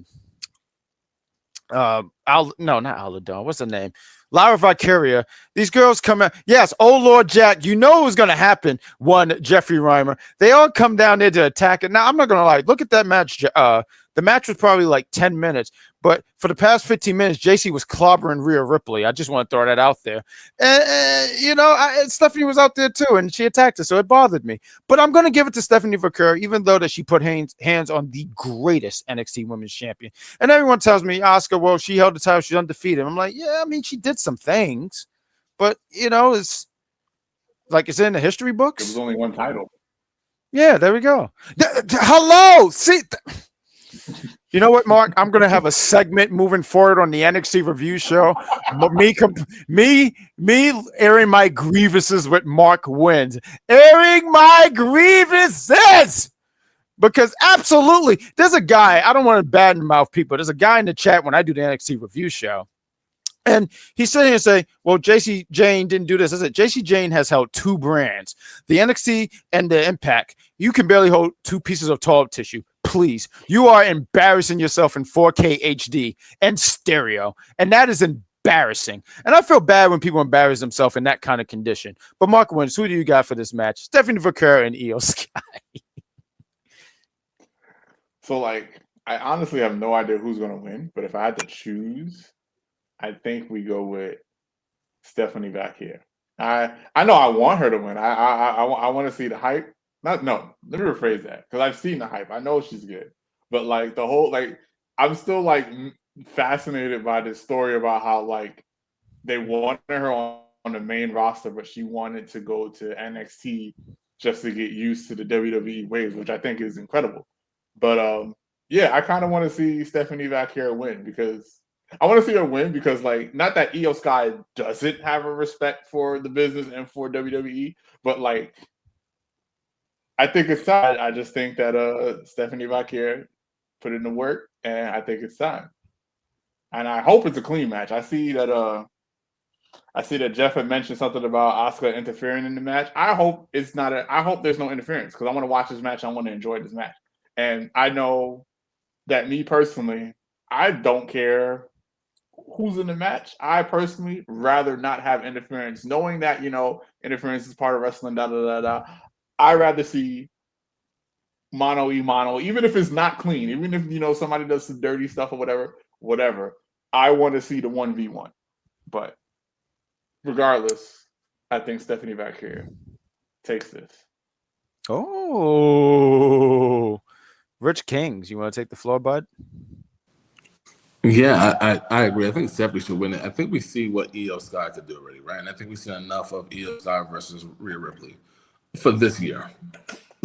Aladon. What's her name? Lara Valkyria. These girls come out. Yes, oh Lord Jack, you know it was going to happen. One Jeffrey Reimer. They all come down there to attack it. Now I'm not going to lie. Look at that match. The match was probably like 10 minutes, but for the past 15 minutes, JC was clobbering Rhea Ripley. I just want to throw that out there. And Stephanie was out there too, and she attacked her, so it bothered me. But I'm going to give it to Stephanie Vaquer, even though that she put hands on the greatest NXT Women's Champion. And everyone tells me, Asuka, well, she held the title, she's undefeated. I'm like, yeah, I mean, she did some things, but it's like it's in the history books. There was only one title. Yeah, there we go. Hello, see. You know what, Mark? I'm going to have a segment moving forward on the NXT review show. Me airing my grievances with Mark wins. Airing my grievances! Because absolutely, there's a guy, I don't want to badmouth people. There's a guy in the chat when I do the NXT review show. And he's sitting here and saying, well, JC Jane didn't do this. I said, JC Jane has held 2 brands, the NXT and the Impact. You can barely hold 2 pieces of toilet tissue. Please, you are embarrassing yourself in 4K HD and stereo, and that is embarrassing. And I feel bad when people embarrass themselves in that kind of condition. But Mark Wins, who do you got for this match? Stephanie Vaquer and Iyo Sky. So, like, I honestly have no idea who's going to win, but if I had to choose, I think we go with Stephanie Vaquer. I know I want her to win. I want to see the hype. Let me rephrase that, because I've seen the hype. I know she's good, but like the whole I'm still like fascinated by this story about how like they wanted her on the main roster, but she wanted to go to NXT just to get used to the WWE ways, which I think is incredible. But yeah, I kind of want to see Stephanie Vaquer win because I want to see her win because, like, not that Iyo Sky doesn't have a respect for the business and for WWE, but like, I think it's time. I just think that Stephanie Vaquer put in the work, and I think it's time. And I hope it's a clean match. I see that Jeff had mentioned something about Asuka interfering in the match. I hope it's not. I hope there's no interference because I want to watch this match. I want to enjoy this match, and I know that me personally, I don't care who's in the match. I personally rather not have interference, knowing that interference is part of wrestling. I rather see mano y mano, even if it's not clean, even if somebody does some dirty stuff or whatever. I want to see the 1v1. But regardless, I think Stephanie Vaquer takes this. Oh, Rich Kings, you want to take the floor, bud? Yeah, I agree. I think Stephanie should win it. I think we see what Iyo Sky could do already, right? And I think we've seen enough of Iyo Sky versus Rhea Ripley for this year.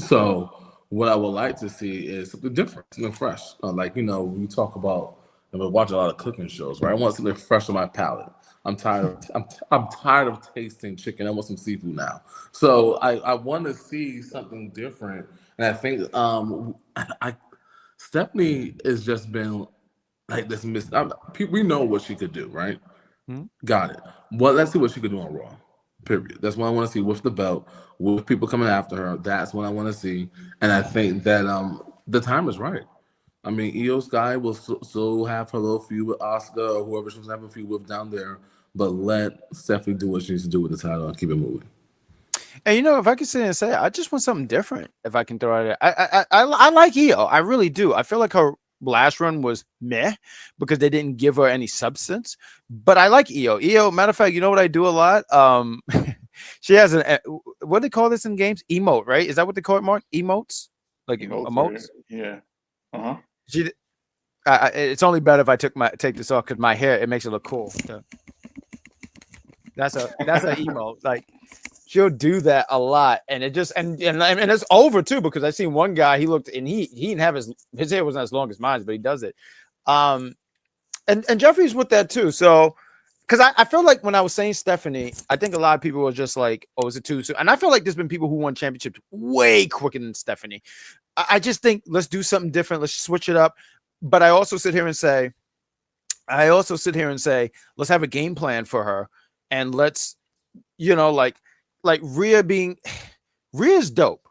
So what I would like to see is something different, something fresh. We talk about, and we watch a lot of cooking shows, right? I want something fresh on my palate. I'm tired of tasting chicken. I want some seafood now. So I want to see something different. And I think Stephanie has just been like this. We know what she could do, right? Hmm? Got it. Well, let's see what she could do on Raw. Period. That's what I want to see with the belt, with people coming after her. That's what I want to see. And I think that the time is right. I mean, Iyo Sky will still have her little feud with Asuka or whoever she's having a feud with down there, but let Stephanie do what she needs to do with the title and keep it moving. And if I could sit and say, I just want something different. If I can throw it, I like Iyo. I really do. I feel like her last run was meh because they didn't give her any substance. But I like Iyo. Iyo, matter of fact, you know what I do a lot? She has what do they call this in games? Emote, right? Is that what they call it, Mark? Emotes, like emotes. Yeah. It's only better if I take this off because my hair, it makes it look cool. So that's a emote. Like, she'll do that a lot, and it just and it's over too because I seen one guy. He looked and he didn't have his hair wasn't as long as mine, but he does it. And Jeffrey's with that too. So because I feel like when I was saying Stephanie, I think a lot of people were just like, "Oh, is it too soon?" And I feel like there's been people who won championships way quicker than Stephanie. I just think let's do something different. Let's switch it up. But I also sit here and say, let's have a game plan for her, and let's, like Rhea's dope.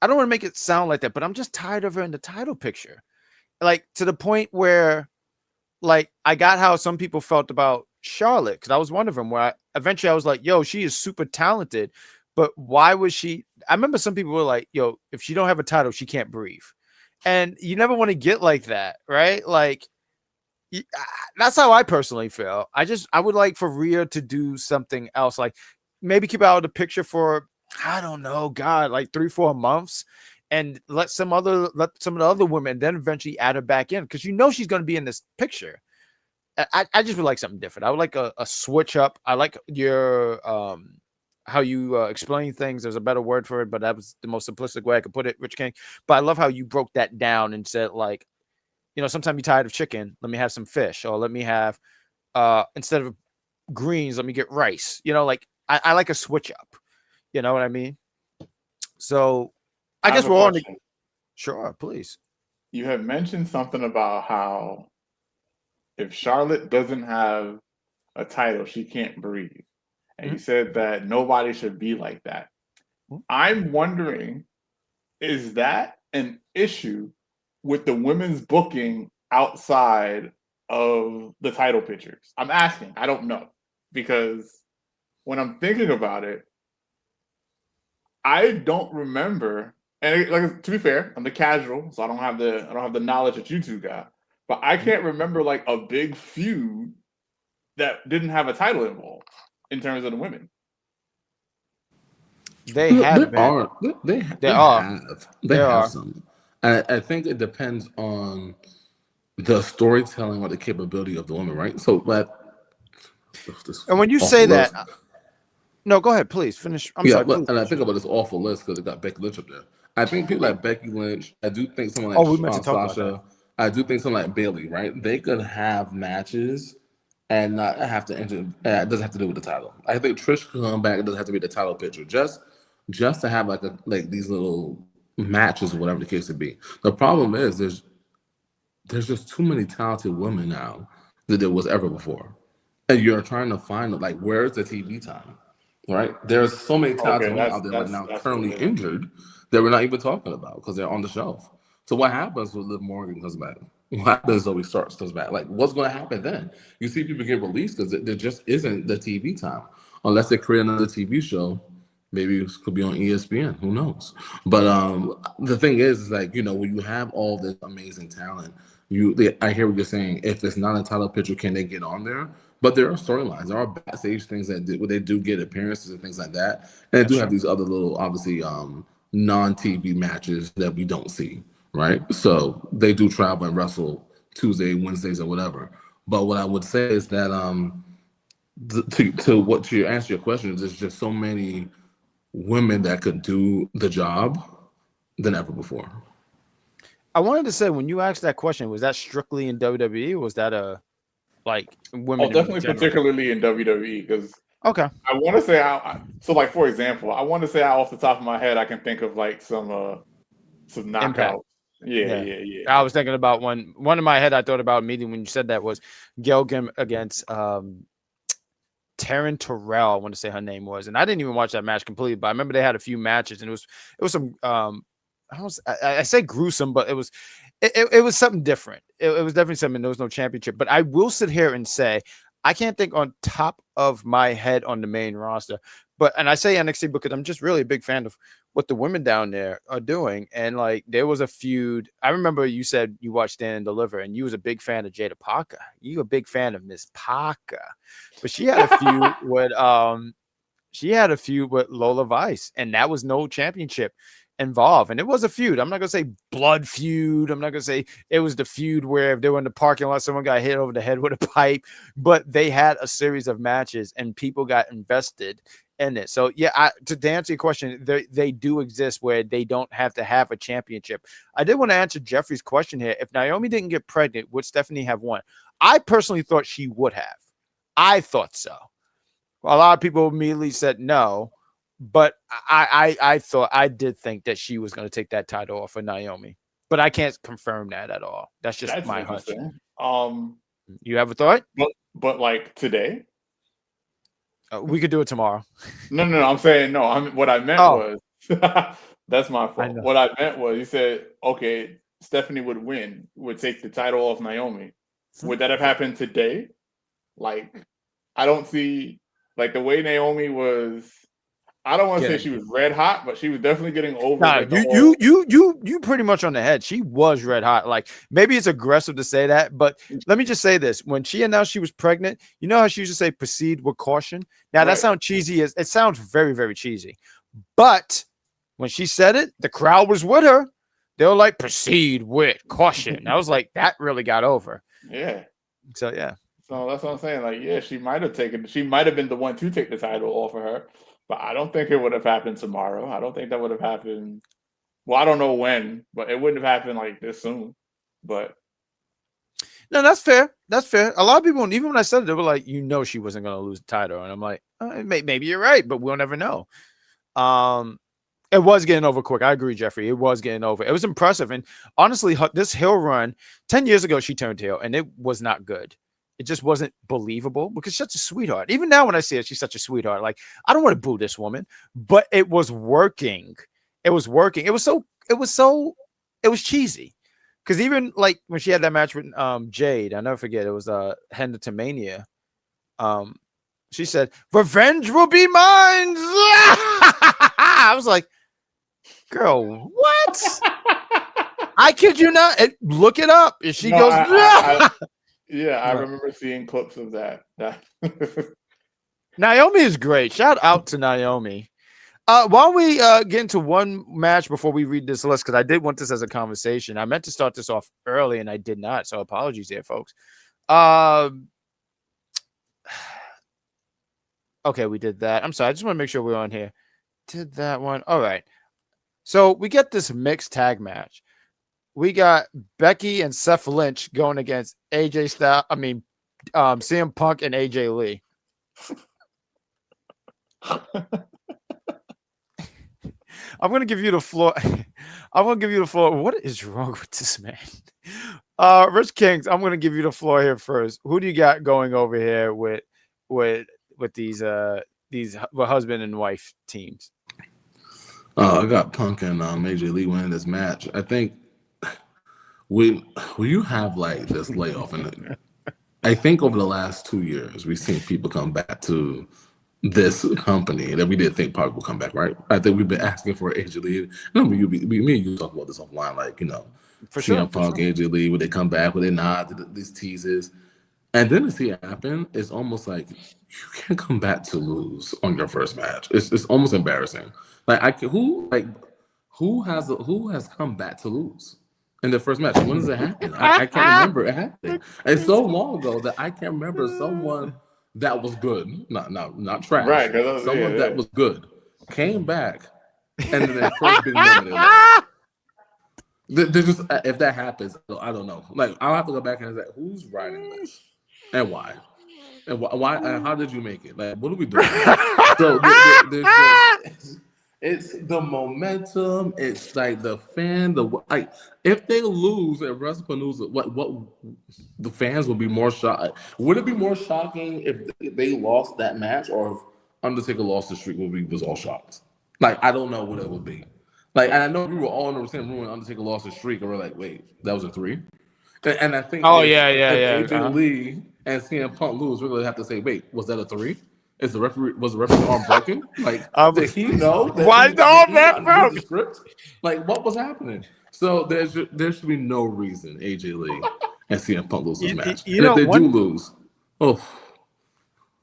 I don't want to make it sound like that, but I'm just tired of her in the title picture. Like, to the point where, like, I got how some people felt about Charlotte, because I was one of them, where eventually I was like, yo, she is super talented, but why was she? I remember some people were like, yo, if she don't have a title, she can't breathe. And you never want to get like that, right? Like, that's how I personally feel. I would like for Rhea to do something else, like maybe keep out of the picture for, I don't know, God, like 3-4 months, and let some of the other women then eventually add her back in, because she's going to be in this picture. I just would like something different. I would like a switch up. I like your how you explain things. There's a better word for it, but that was the most simplistic way I could put it, Rich King. But I love how you broke that down and said, like, sometimes you're tired of chicken, let me have some fish, or let me have instead of greens, let me get rice. Like, I like a switch up. You know what I mean? So I guess we're on the. Sure, please. You have mentioned something about how if Charlotte doesn't have a title, she can't breathe. And you said that nobody should be like that. I'm wondering, is that an issue with the women's booking outside of the title pictures? I'm asking. I don't know, because when I'm thinking about it, I don't remember. And like, to be fair, I'm the casual, so I don't have the knowledge that you two got. But I can't remember like a big feud that didn't have a title involved in terms of the women. They have been. They There have are. some. I think it depends on the storytelling or the capability of the woman, right? So, And when you say that, no, go ahead, please finish. I'm sorry. and I think about this awful list because it got Becky Lynch up there. I think people like Becky Lynch. I do think someone like we meant to talk about Sasha. I do think someone like Bailey, right? They could have matches and not have to enter. It doesn't have to do with the title. I think Trish could come back. It doesn't have to be the title picture. Just to have like these little matches or whatever the case would be. The problem is there's just too many talented women now than there was ever before, and you're trying to find like where's the TV time, right? There's so many talented women out there right now currently injured that we're not even talking about because they're on the shelf. So what happens when Liv Morgan comes back? What happens when Starks comes back? Like what's going to happen then? You see people get released because there just isn't the TV time unless they create another TV show. Maybe it could be on ESPN. Who knows? But the thing is like, you know, when you have all this amazing talent, I hear what you're saying. If it's not a title picture, can they get on there? But there are storylines. There are backstage things where they do get appearances and things like that. And they do have these other little, obviously, non-TV matches that we don't see, right? So they do travel and wrestle Tuesday, Wednesdays, or whatever. But what I would say is that to answer your question, there's just so many women that could do the job than ever before. I wanted to say, when you asked that question, was that strictly in WWE or was that women? Oh, definitely, particularly in WWE, because I want to say so like, for example, I want to say off the top of my head I can think of like some knockouts. Impact. Yeah. I was thinking about one in my head. I thought about immediately when you said that was Gail Kim against Taryn Terrell, I want to say her name was, and I didn't even watch that match completely, but I remember they had a few matches, and it was some I say gruesome, but it was something different. It was definitely something. There was no championship, but I will sit here and say I can't think on top of my head on the main roster, and I say NXT because I'm just really a big fan of what the women down there are doing. And like, there was a feud. I remember you said you watched Stand and Deliver, and you was a big fan of Jada Parker. You were a big fan of Miss Parker, but she had a feud with Lola Vice, and that was no championship involved. And it was a feud. I'm not gonna say blood feud. I'm not gonna say it was the feud where if they were in the parking lot, someone got hit over the head with a pipe, but they had a series of matches and people got invested in it. So yeah, to answer your question, they do exist where they don't have to have a championship. I did want to answer Jeffrey's question here. If Naomi didn't get pregnant, would Stephanie have won? I personally thought she would have. I thought so. A lot of people immediately said no, but I did think that she was going to take that title off of Naomi, but I can't confirm that at all. That's my hunch. You have a thought? But like today, we could do it tomorrow. No. I'm saying no. What I meant was that's my fault. What I meant was you said okay, Stephanie would take the title off Naomi. Would that have happened today? Like, I don't see like the way Naomi was. I don't want to say she was red hot, but she was definitely getting over. Nah, you pretty much on the head. She was red hot. Like, maybe it's aggressive to say that, but let me just say this: when she announced she was pregnant, you know how she used to say "proceed with caution." Now that sounds cheesy. It sounds very, very cheesy. But when she said it, the crowd was with her. They were like, "Proceed with caution." I was like, that really got over. Yeah. So yeah. So that's what I'm saying. Like, yeah, she might have been the one to take the title off of her. But I don't think it would have happened tomorrow. I don't think that would have happened. Well, I don't know when, but it wouldn't have happened like this soon. But no, that's fair. That's fair. A lot of people, even when I said it, they were like, she wasn't going to lose the title. And I'm like, maybe you're right, but we'll never know. It was getting over quick. I agree, Jeffrey. It was getting over. It was impressive. And honestly, this heel run, 10 years ago, she turned heel, and it was not good. It just wasn't believable because she's such a sweetheart. Even now when I see her, she's such a sweetheart. Like, I don't want to boo this woman, but it was working. It was working. It was cheesy. Because even like when she had that match with Jade, I never forget, it was Henderson Mania. She said, "Revenge will be mine." I was like, "Girl, what?" I kid you not. Look it up. And she goes, I remember seeing clips of that. Naomi is great. Shout out to Naomi. While we get into one match before we read this list, because I did want this as a conversation. I meant to start this off early and I did not. So apologies there, folks. Okay, we did that. I'm sorry. I just want to make sure we're on here. Did that one. All right. So we get this mixed tag match. We got Becky and Seth Lynch going against CM Punk and AJ Lee. I'm going to give you the floor. What is wrong with this man? Rich Kings, I'm going to give you the floor here first. Who do you got going over here with these husband and wife teams? I got Punk and AJ Lee winning this match. I think when you have like this layoff, and I think over the last 2 years we've seen people come back to this company that we didn't think probably would come back, right? I think we've been asking for AJ Lee. Me and you talk about this offline, like, for CM Punk, AJ Lee, would they come back, would they not? These teases. And then to see it happen, it's almost like you can't come back to lose on your first match. It's almost embarrassing. Like who has come back to lose in the first match? When does it happen? I can't remember it happening. It's so long ago that I can't remember someone that was good, not trash. Right, someone that was good came back and then their first big moment in life. There's just, if that happens, I don't know. Like, I'll have to go back and say, who's writing this and why? And why? And how did you make it? Like, what are we doing? So it's the momentum. It's like the fan. If they lose at Wrestlepalooza, what the fans will be more shocked. Would it be more shocking if they lost that match, or if Undertaker lost the streak? We was all shocked. Like, I don't know what it would be. Like, and I know we were all in the same room when Undertaker lost the streak, and we're like, wait, that was a 3? And I think AJ Lee and CM Punk lose, we're gonna have to say, wait, was that a 3? Was the referee arm broken? Like, did he know? Why is the arm that broken? The script? Like, what was happening? So there should be no reason AJ Lee and CM Punk lose this match. And if they do lose,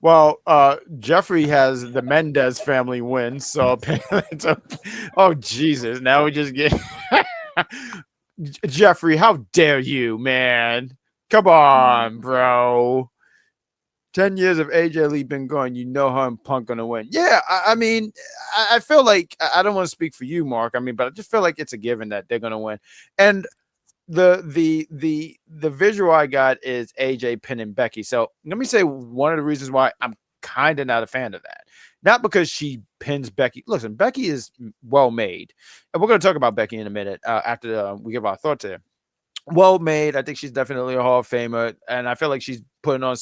well, Jeffrey has the Mendez family win, so oh Jesus! Now we just get Jeffrey. How dare you, man? Come on, bro. 10 years of AJ Lee been going, her and Punk gonna win. Yeah, I mean, I feel like I don't want to speak for you, Mark. I mean, but I just feel like it's a given that they're gonna win. And the visual I got is AJ pinning Becky. So let me say one of the reasons why I'm kind of not a fan of that. Not because she pins Becky. Listen, Becky is well made, and we're gonna talk about Becky in a minute after we give our thoughts here. Well made. I think she's definitely a Hall of Famer, and I feel like she's putting on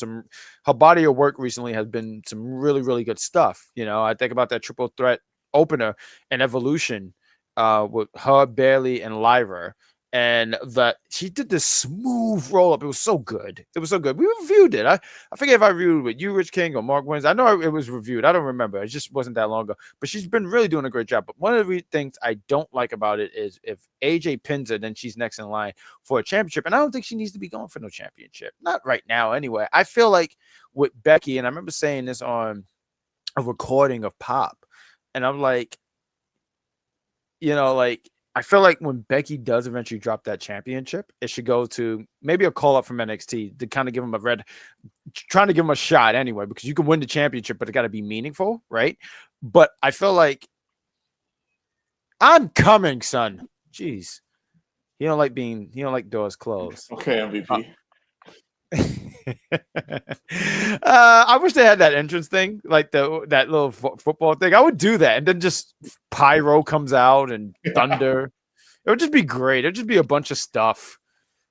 her body of work recently has been some really, really good stuff. I think about that triple threat opener and Evolution with her, Bailey, and Lyra, and that she did this smooth roll up. It was so good. We reviewed it. I forget if I reviewed it with you, Rich King, or Mark Wins. I know it was reviewed. I don't remember. It just wasn't that long ago. But she's been really doing a great job. But one of the things I don't like about it is if AJ pins her, then she's next in line for a championship. And I don't think she needs to be going for no championship. Not right now, anyway. I feel like with Becky, and I remember saying this on a recording of Pop, and I'm like, I feel like when Becky does eventually drop that championship, it should go to maybe a call up from NXT to kind of give him trying to give him a shot anyway, because you can win the championship, but it got to be meaningful, right? But I feel like I'm coming, son. Jeez. He don't like doors closed. Okay, MVP. I wish they had that entrance thing, like that little football thing. I would do that, and then just pyro comes out and thunder. It would just be great. It'd just be a bunch of stuff.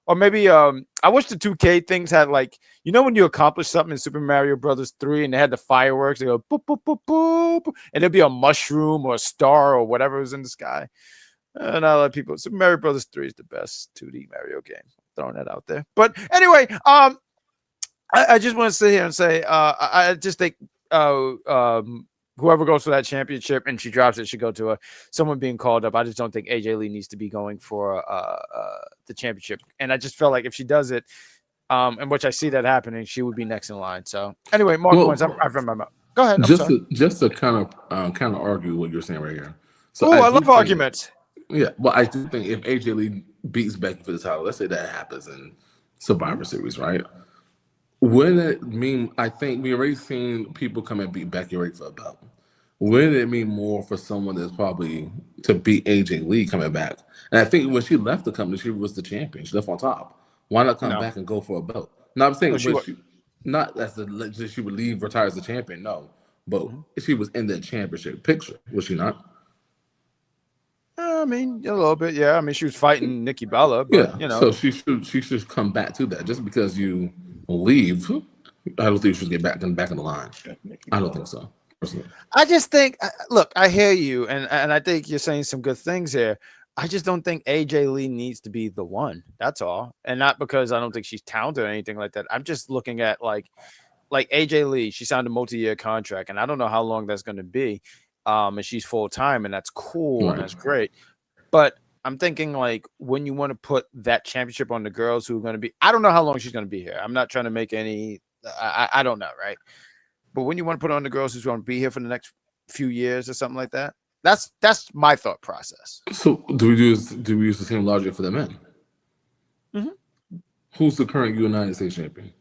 Or maybe I wish the 2K things had, like, when you accomplish something in Super Mario Brothers 3 and they had the fireworks, they go boop boop boop boop, and there'd be a mushroom or a star or whatever was in the sky. And I let people. Super Mario Brothers 3 is the best 2D Mario game. Throwing that out there. But anyway, I just want to sit here and say, I just think whoever goes for that championship and she drops it should go to someone being called up. I just don't think AJ Lee needs to be going for the championship. And I just feel like if she does it, in which I see that happening, she would be next in line. So anyway, Mark wins. I'm from my mouth. Go ahead. Just to kind of argue what you're saying right here. So I love arguments. Yeah, but I do think if AJ Lee beats Becky for the title, let's say that happens in Survivor Series, right? Wouldn't it mean? I think we already seen people come and beat Becky right for a belt. Wouldn't it mean more for someone that's probably to beat AJ Lee coming back? And I think when she left the company, she was the champion. She left on top. Why not come back and go for a belt? No, I'm saying not as she would leave, retire as the champion. No, but she was in the championship picture, was she not? I mean, a little bit, yeah. I mean, she was fighting Nikki Bella, but So she should come back to that. Just because you leave, I don't think you should get back in the line. I don't think so. Personally. I just think, look, I hear you, and I think you're saying some good things here. I just don't think AJ Lee needs to be the one. That's all, and not because I don't think she's talented or anything like that. I'm just looking at like AJ Lee. She signed a multi-year contract, and I don't know how long that's going to be. And she's full time, and that's cool, and that's great. But I'm thinking like when you want to put that championship on the girls who are going to be, I don't know how long she's going to be here. I'm not trying to make any, I don't know, right? But when you want to put it on the girls who's going to be here for the next few years or something like that, that's my thought process. So do we use the same logic for the men? Mm-hmm. Who's the current United States champion?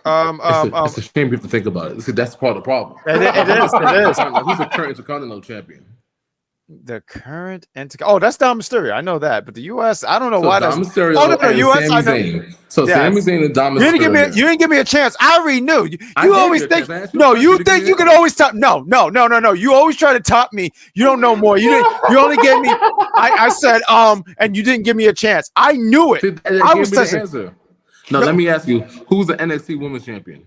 It's a shame you have to think about it. See, that's part of the problem. It is. Who's the current Intercontinental champion? The current that's Dom Mysterio. I know that, but the U.S. I don't know why Dom that's. Mysterio U.S. Sami Zayn. So Sami Zayn and Dom Mysterio. You didn't give me a chance. I already knew. You always think. No, you think you can always top. No. You always try to top me. You don't know more. You didn't. You only gave me. I said and you didn't give me a chance. I knew it. See, I was listening. No, let me ask you, who's the NXT Women's Champion?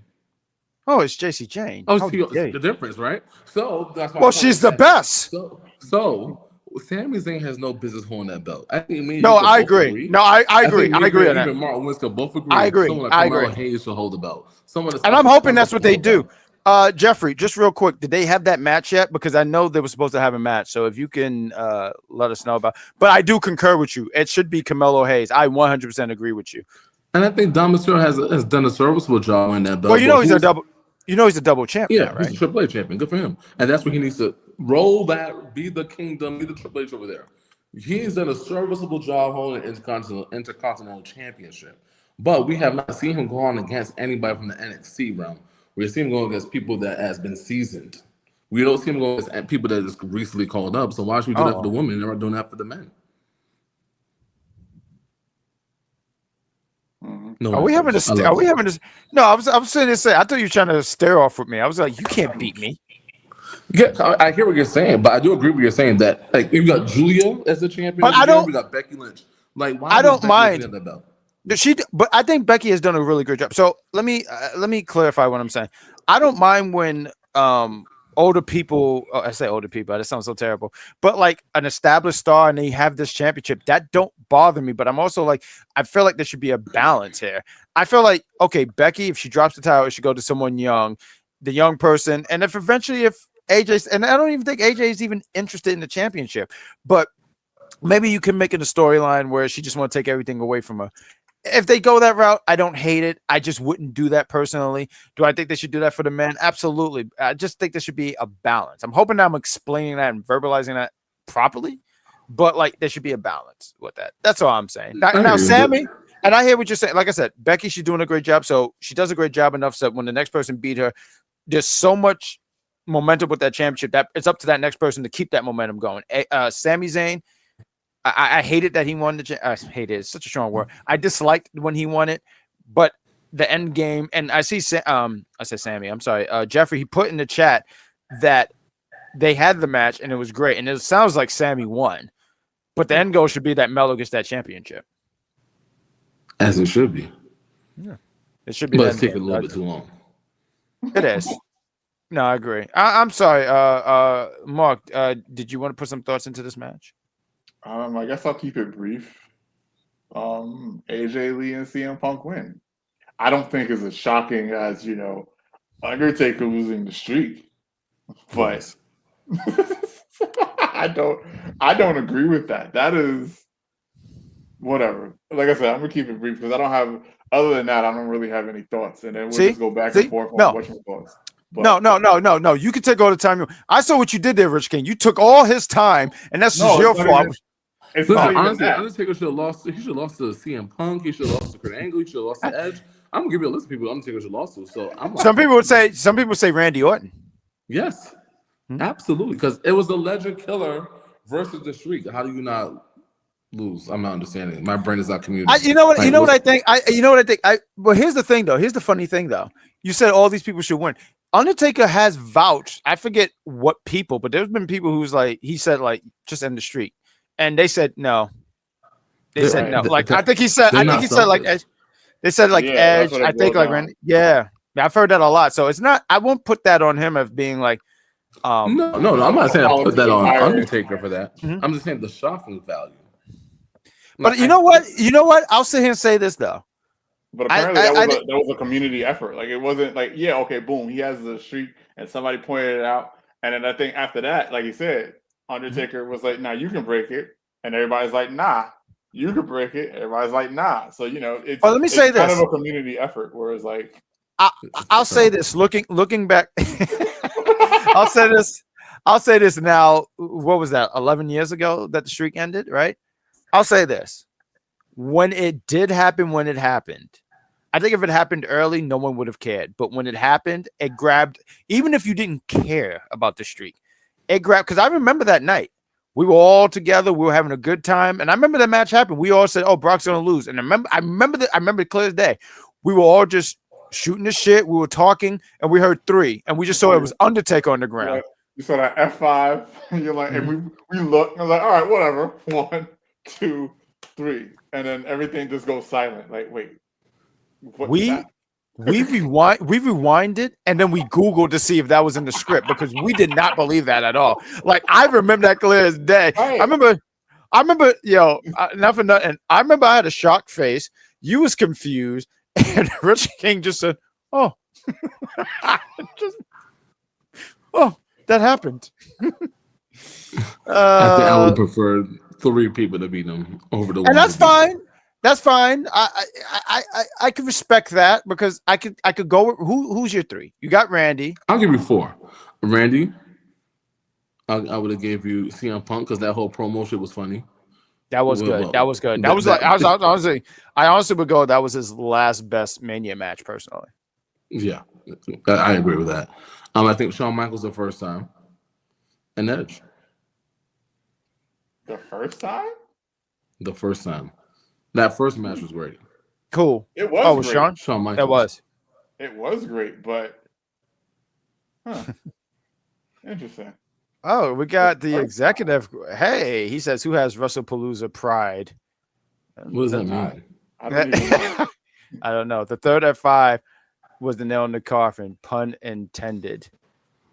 Oh, it's JC Jane. Oh, the difference, right? So that's why. Well, she's the best. So Sami Zayn has no business holding that belt. I think. I agree. No, I agree. I agree on that. Even Martin Winslow both agree. I agree. Someone like Carmelo Hayes should hold the belt. And I'm hoping that's what they do. Jeffrey, just real quick, did they have that match yet? Because I know they were supposed to have a match. So if you can let us know about. But I do concur with you. It should be Carmelo Hayes. I 100% agree with you. And I think Dom Mysterio has done a serviceable job in that belt. Well, he's a double. He's a double champion. Yeah, right? He's a Triple H champion. Good for him. And that's where he needs to roll that, be the kingdom, be the Triple H over there. He's done a serviceable job holding the Intercontinental Championship. But we have not seen him go on against anybody from the NXT realm. We've seen him go against people that has been seasoned. We don't see him go against people that just recently called up. So why should we do that for the women and we're doing that for the men? No, are we having this? No, I was sitting there saying, I thought you were trying to stare off with me. I was like, you can't beat me. Yeah, I hear what you're saying, but I do agree with you saying that. Like, we got Julia as the champion, but we got Becky Lynch. Like, why? I don't mind. But I think Becky has done a really great job. So let me clarify what I'm saying. I don't mind when older people, I say older people, that sounds so terrible, but like an established star and they have this championship, that don't bother me. But I'm also like, I feel like there should be a balance here. I feel like, okay, Becky, if she drops the title, it should go to someone young, the young person. And if AJ, and I don't even think AJ is even interested in the championship, but maybe you can make it a storyline where she just want to take everything away from her. If they go that route, I don't hate it. I just wouldn't do that personally. Do I think they should do that for the men? Absolutely. I just think there should be a balance. I'm hoping that I'm explaining that and verbalizing that properly, but like there should be a balance with that. That's all I'm saying. Now Sammy, and I hear what you're saying. Like I said, Becky, she's doing a great job. So she does a great job enough so when the next person beat her, there's so much momentum with that championship that it's up to that next person to keep that momentum going. Sami Zayn, I hated that he won I hated it. It's such a strong word. I disliked when he won it, but the end game, and I see I said Sammy, I'm sorry. Jeffrey, he put in the chat that they had the match and it was great. And it sounds like Sammy won, but the end goal should be that Melo gets that championship. As it should be. Yeah. It should be. But it's taking a little bit too long. It is. No, I agree. I'm sorry. Mark, did you want to put some thoughts into this match? I guess I'll keep it brief. AJ Lee and CM Punk win. I don't think it's as shocking as Undertaker losing the streak, but I don't agree with that. That is whatever. Like I said, I'm gonna keep it brief because I don't have. Other than that, I don't really have any thoughts, and then we'll just go back and forth on what your thoughts. No. You can take all the time. I saw what you did there, Rich King. You took all his time, and that's just your fault. Listen, honestly, Undertaker should have lost. He should have lost to CM Punk. He should have lost to Kurt Angle. He should have lost to Edge. I'm gonna give you a list of people Undertaker should have lost to. So some people would say Randy Orton. Yes, absolutely, because it was the Legend Killer versus the Streak. How do you not lose? I'm not understanding. My brain is not communicating. You know what I think. Well, here's the thing, though. Here's the funny thing, though. You said all these people should win. Undertaker has vouched. I forget what people, but there's been people who's like, he said, like, just end the streak. And they said no. They said no. Like I think he said like Edge. They said like Edge. I think like Randy. Yeah, I've heard that a lot. So it's not. I won't put that on him of being like. No. I'm not saying I put that on Undertaker for that. I'm just saying the shocking value. But you know what? I'll sit here and say this though. But apparently that was a community effort. Like it wasn't like okay, boom, he has the streak, and somebody pointed it out, and then I think after that, like you said. Undertaker was like, "Nah, you can break it," and everybody's like, "Nah, you can break it." Everybody's like, "Nah." So it's. Let me say this: kind of a community effort. Whereas, like, I'll say this: looking back, I'll say this. I'll say this now. What was that? 11 years ago that the streak ended, right? I'll say this: when it did happen, I think if it happened early, no one would have cared. But when it happened, it grabbed. Even if you didn't care about the streak. It grabbed because I remember that night. We were all together. We were having a good time, and I remember the match happened. We all said, "Oh, Brock's gonna lose." And I remember it clear as day. We were all just shooting the shit. We were talking, and we heard 3, and we just saw it was Undertaker on the ground. You saw that F5, and you're like, and we looked, and I was like, "All right, whatever." 1, 2, 3, and then everything just goes silent. Like, wait, what? We rewinded and then we Googled to see if that was in the script because we did not believe that at all. Like I remember that clear as day. Right. I remember, not for nothing. I remember I had a shocked face. You was confused, and Rich King just said, "Oh, that happened." I think I would prefer 3 people to beat them over the one. And that's fine. That's fine. I can respect that because I could go with who's your 3? You got Randy. I'll give you 4. Randy. I would have gave you CM Punk because that whole promo shit was funny. That was good. That was good. I honestly would go. That was his last best Mania match, personally. Yeah, I agree with that. I think Shawn Michaels the first time, and Edge. The first time. The first time. That first match was great. Cool. It was. Great. Shawn Michaels. It was. It was great, but interesting. Oh, we got the executive. Hey, he says, "Who has Wrestlepalooza pride?" What does that mean? I don't even know. I don't know. The third F5 was the nail in the coffin. Pun intended.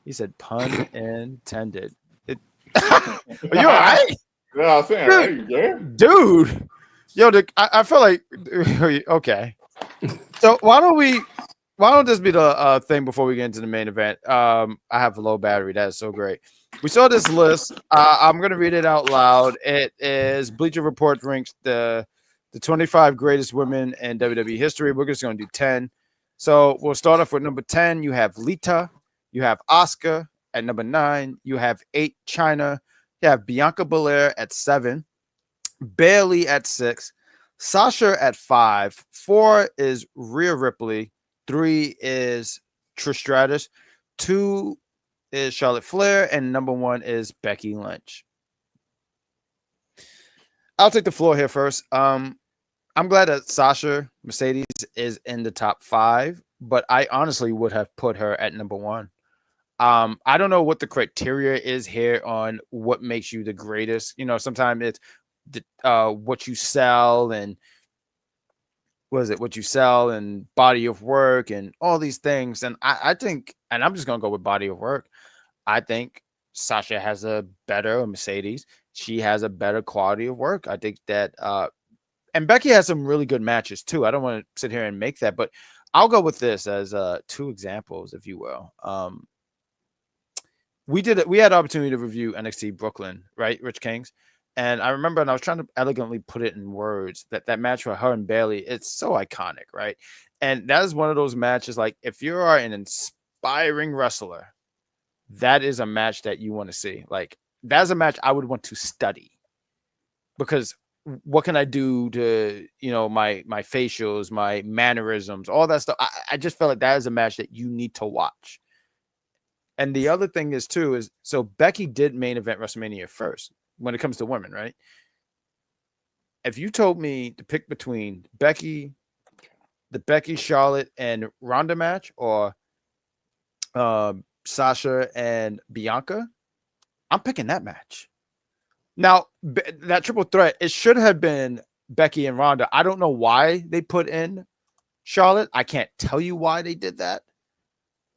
He said, "Pun intended." Are you all right? Yeah, I'm saying, are you good? Dude. Yo, I feel like okay. So why don't this be the thing before we get into the main event? I have a low battery. That is so great. We saw this list. I'm gonna read it out loud. It is Bleacher Report ranks the 25 greatest women in WWE history. We're just gonna do 10. So we'll start off with number 10. You have Lita. You have Asuka at number 9. You have 8. Chyna. You have Bianca Belair at 7. Bailey at 6, Sasha at 5, 4 is Rhea Ripley, 3 is Trish Stratus, 2 is Charlotte Flair, and number 1 is Becky Lynch. I'll take the floor here first. I'm glad that Sasha Mercedes is in the top 5, but I honestly would have put her at number 1. I don't know what the criteria is here on what makes you the greatest. Sometimes it's what you sell and what you sell and body of work and all these things. And I think, and I'm just gonna go with body of work. I think Sasha has a better Mercedes. She has a better quality of work. I think that and Becky has some really good matches too. I don't want to sit here and make that, but I'll go with this as 2 examples, if you will. We had the opportunity to review NXT Brooklyn, right, Rich Kings? And I remember, and I was trying to elegantly put it in words, that match with her and Bayley, it's so iconic, right? And that is one of those matches, like, if you are an inspiring wrestler, that is a match that you want to see. Like, that's a match I would want to study, because what can I do to, my facials, my mannerisms, all that stuff. I just felt like that is a match that you need to watch. And the other thing is too, so Becky did main event WrestleMania first when it comes to women, right? If you told me to pick between the Becky, Charlotte, and Ronda match, or Sasha and Bianca, I'm picking that match. Now, that triple threat, it should have been Becky and Ronda. I don't know why they put in Charlotte. I can't tell you why they did that.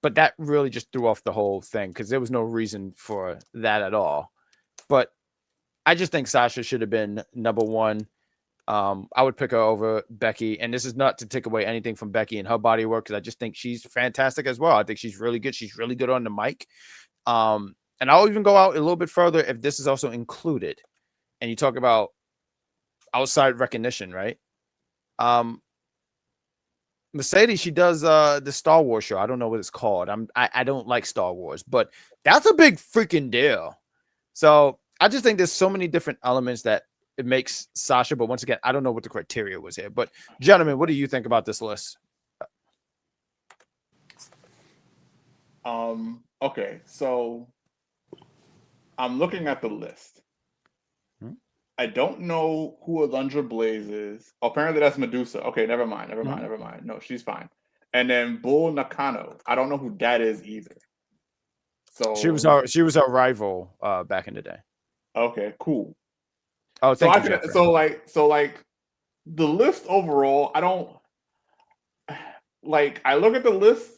But that really just threw off the whole thing, because there was no reason for that at all. But I just think Sasha should have been number one. I would pick her over Becky. And this is not to take away anything from Becky and her body work, because I just think she's fantastic as well. I think she's really good. She's really good on the mic. And I'll even go out a little bit further if this is also included. And you talk about outside recognition, right? Mercedes, she does the Star Wars show. I don't know what it's called. I don't like Star Wars, but that's a big freaking deal. So I just think there's so many different elements that it makes Sasha. But once again, I don't know what the criteria was here. But gentlemen, what do you think about this list? Okay, so I'm looking at the list. I don't know who Alundra Blaze is. Oh, apparently that's Medusa. Okay, never mind. No, she's fine. And then Bull Nakano. I don't know who that is either. So she was our rival back in the day. Okay, cool. Oh, thank you. So the list overall, I don't like. I look at the list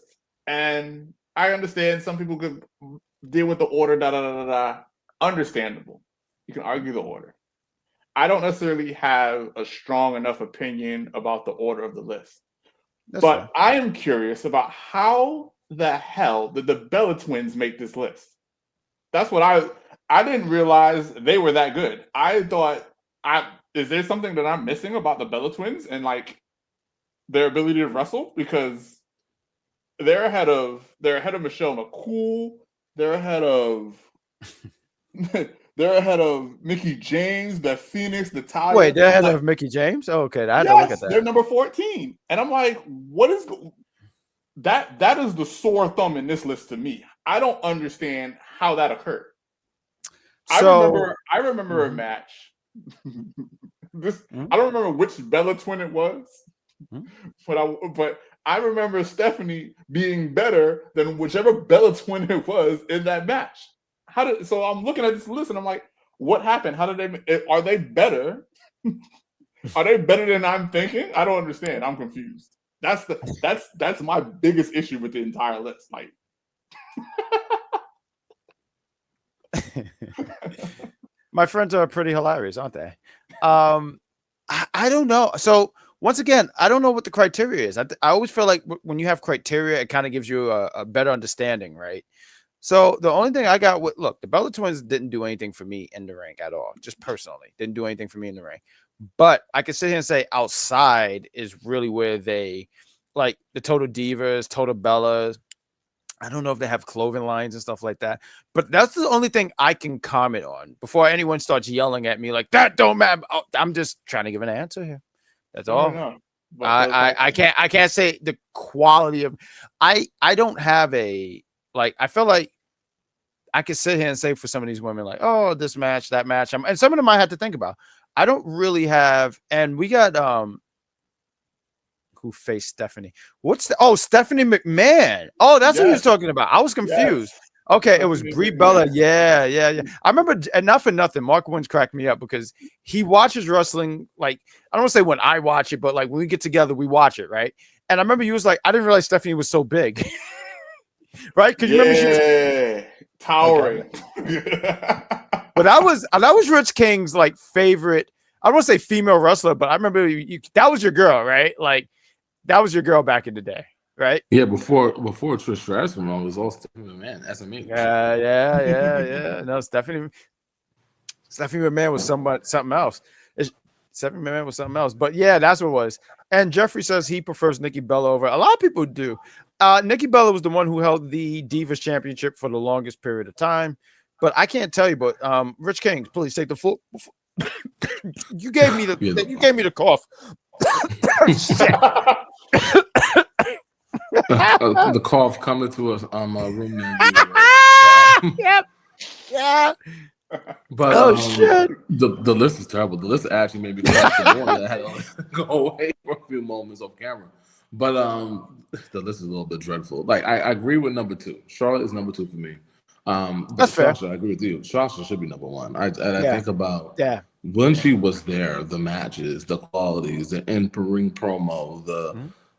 and I understand some people could deal with the order. Understandable. You can argue the order. I don't necessarily have a strong enough opinion about the order of the list. That's but fair. I am curious about how the hell did the Bella Twins make this list? That's what I didn't realize they were that good. I thought, is there something that I'm missing about the Bella Twins and like their ability to wrestle? Because they're ahead of Michelle McCool. They're ahead of Mickey James, the Phoenix, the Tyler. Wait, they're ahead of Mickey James? Oh, okay, I had to look at that. They're number 14, and I'm like, what is that? That is the sore thumb in this list to me. I don't understand how that occurred. So, I remember a match. I don't remember which Bella Twin it was, but I remember Stephanie being better than whichever Bella Twin it was in that match. So I'm looking at this list and I'm like, what happened? How did are they better? Are they better than I'm thinking? I don't understand. I'm confused. That's my biggest issue with the entire list. Like, my friends are pretty hilarious, aren't they? I don't know. So once again, I don't know what the criteria is. I always feel like when you have criteria, it kind of gives you a better understanding, right? So the only thing I got the Bella Twins didn't do anything for me in the ring at all. Just personally, didn't do anything for me in the ring. But I can sit here and say outside is really where they, like the Total Divas, Total Bellas. I don't know if they have clothing lines and stuff like that. But that's the only thing I can comment on before anyone starts yelling at me like, that don't matter. I'm just trying to give an answer here. That's all. I can't say the quality of. I don't have a. Like, I feel like I could sit here and say for some of these women, like, oh, this match, that match. And some of them I had to think about. I don't really have, and we got who faced Stephanie. Stephanie McMahon. Oh, that's what he was talking about. I was confused. Yes. Okay, it was Brie Bella. Yeah. I remember, and not for nothing, Mark Wins cracked me up because he watches wrestling. Like, I don't want to say when I watch it, but like when we get together, we watch it, right? And I remember he was like, I didn't realize Stephanie was so big, right? Because you remember she was towering. Okay. But that was Rich King's like favorite. I don't want to say female wrestler, but I remember that was your girl, right? Like that was your girl back in the day. Right? Yeah, before Trish Stratus came on, it was all Stephanie McMahon. That's amazing. Yeah. No, Stephanie McMahon was something else. Stephanie McMahon was something else. But yeah, that's what it was. And Jeffrey says he prefers Nikki Bella over. A lot of people do. Nikki Bella was the one who held the Divas Championship for the longest period of time. But I can't tell you. But Rich King, please take the full. You gave me the cough. The cough coming to us room near you, right? Yep. Yeah. But shit. The list is terrible. The list actually made me I had to go away for a few moments off camera. But the list is a little bit dreadful. Like I agree with number 2. Charlotte is number 2 for me. That's fair. Sasha, I agree with you. Sasha should be number 1. I think about when she was there, the matches, the qualities, the in-ring promo,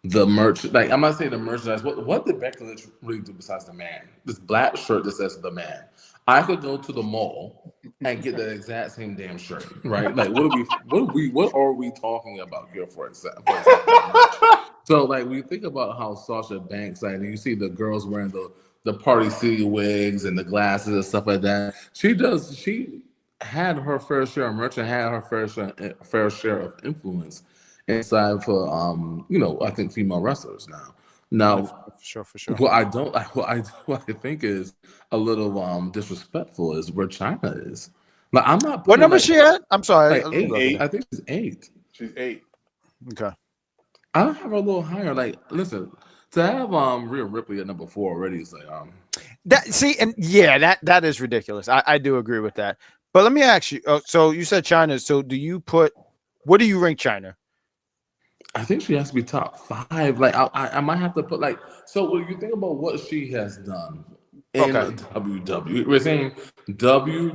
the merch. Like I'm not saying the merchandise. What did Becky Lynch really do besides the man? This black shirt that says the man. I could go to the mall and get the exact same damn shirt, right? Like what are we talking about here for example? So like we think about how Sasha Banks, like you see the girls wearing the Party City wigs and the glasses and stuff like that. She had her fair share of merch and had her fair share of influence inside for I think female wrestlers now for sure. what I think is a little disrespectful is where China is. Like I'm not what number she at? I'm sorry, like 8. I think she's 8. She's 8. Okay, I have her a little higher. Like listen, to have Rhea Ripley at number 4 already is like that is ridiculous. I do agree with that. But let me ask you, so you said China, so what do you rank China? I think she has to be top 5. Like I might have to put like, so when you think about what she has done in WWE, we're saying WWE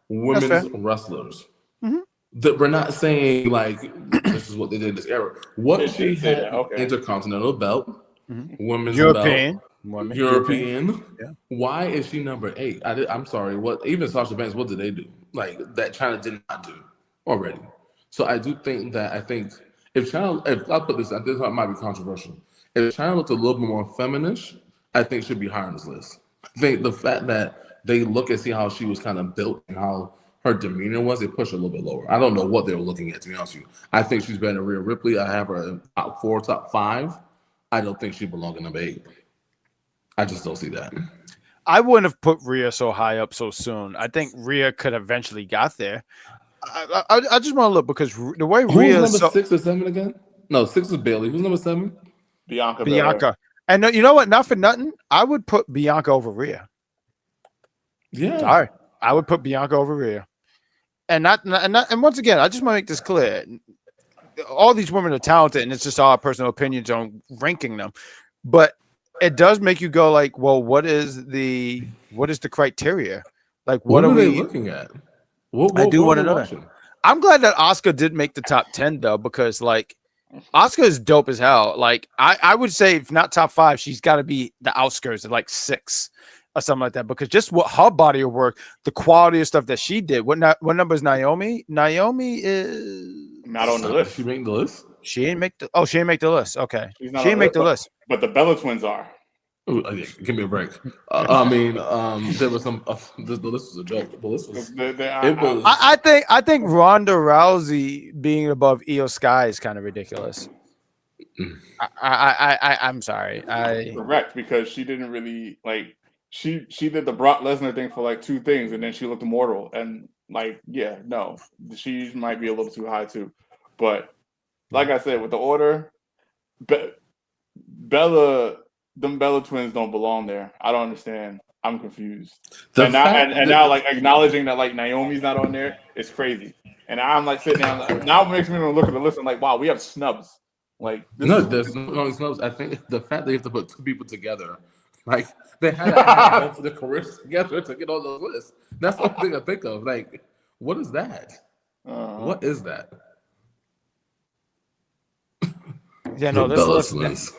women's wrestlers. Mm-hmm. That we're not saying like this is what they did in this era. What she had Intercontinental belt, women's European. belt, European. Yeah. Why is she number 8? I'm sorry. What even Sasha Banks? What did they do? Like that China did not do already. So I do think if I put this might be controversial. If China looked a little bit more feminish, I think she'd be higher on this list. I think the fact that they look and see how she was kind of built and how her demeanor was, they push her a little bit lower. I don't know what they were looking at, to be honest with you. I think she's better than Rhea Ripley. I have her in top 4, top 5. I don't think she belongs in number 8. I just don't see that. I wouldn't have put Rhea so high up so soon. I think Rhea could eventually got there. I just want to look because the way Rhea Who's number 6 or 7 again? No, 6 is Bailey. Who's number 7? Bianca. And you know what? Not for nothing, I would put Bianca over Rhea. Yeah. Sorry, I would put Bianca over Rhea. And once again, I just want to make this clear. All these women are talented, and it's just our personal opinions on ranking them. But it does make you go like, well, what is the criteria? Like, what are they looking at? I do want to know that. I'm glad that Asuka did make the top 10 though, because like Asuka is dope as hell. Like I would say if not top 5, she's got to be the outskirts of like 6 or something like that. Because just what her body of work, the quality of stuff that she did. What number is Naomi? Naomi is not on the list. She made the list. She didn't make the list. Okay, she didn't make the list. But the Bella Twins are. Ooh, give me a break. I mean, there was some. The list was a joke. The list was. I think Ronda Rousey being above Iyo Sky is kind of ridiculous. I'm sorry. Correct, because she didn't really like. She did the Brock Lesnar thing for like 2 things, and then she looked immortal. And like, yeah, no, she might be a little too high too. But like I said, with the order, them Bella Twins don't belong there. I don't understand. I'm confused. Now, like acknowledging that like Naomi's not on there is crazy. And I'm like sitting down. Now it makes me want to look at the list and like, wow, we have snubs. Like there's no snubs. I think the fact that you have to put 2 people together Like they had to have both of their careers together to get on those lists. That's the only thing I think of. Like, what is that? What is that? Yeah, no, The this Bella list. Twins.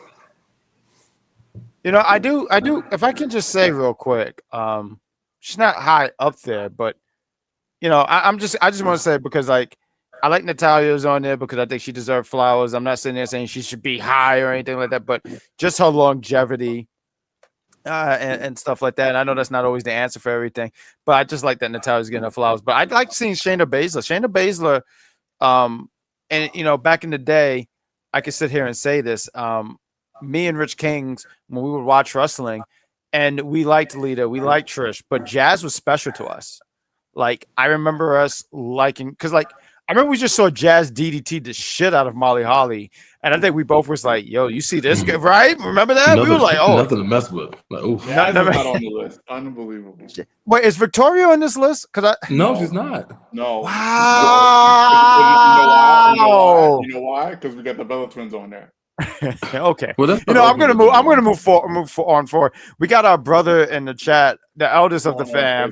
You know, I do. If I can just say real quick, she's not high up there, but you know, I just want to say because like I like Natalia's on there because I think she deserves flowers. I'm not sitting there saying she should be high or anything like that, but just her longevity and stuff like that. And I know that's not always the answer for everything, but I just like that Natalia's getting her flowers. But I'd like seeing Shayna Baszler. Shayna Baszler, and you know, back in the day, I could sit here and say this. Me and Rich Kings, when we would watch wrestling, and we liked Lita, we liked Trish, but Jazz was special to us. Like I remember us liking, because like I remember we just saw Jazz DDT the shit out of Molly Holly, and I think we both was like, "Yo, you see this guy, right? Remember that?" We were like, "Oh, nothing to mess with." Like, oof. Jazz is not on the list. Unbelievable. Wait, is Victoria on this list? Because No, she's not. No. Wow. You know why? Because we got the Bella Twins on there. Okay. Well, that's you know, I'm gonna move on forward. We got our brother in the chat, the eldest of the fam.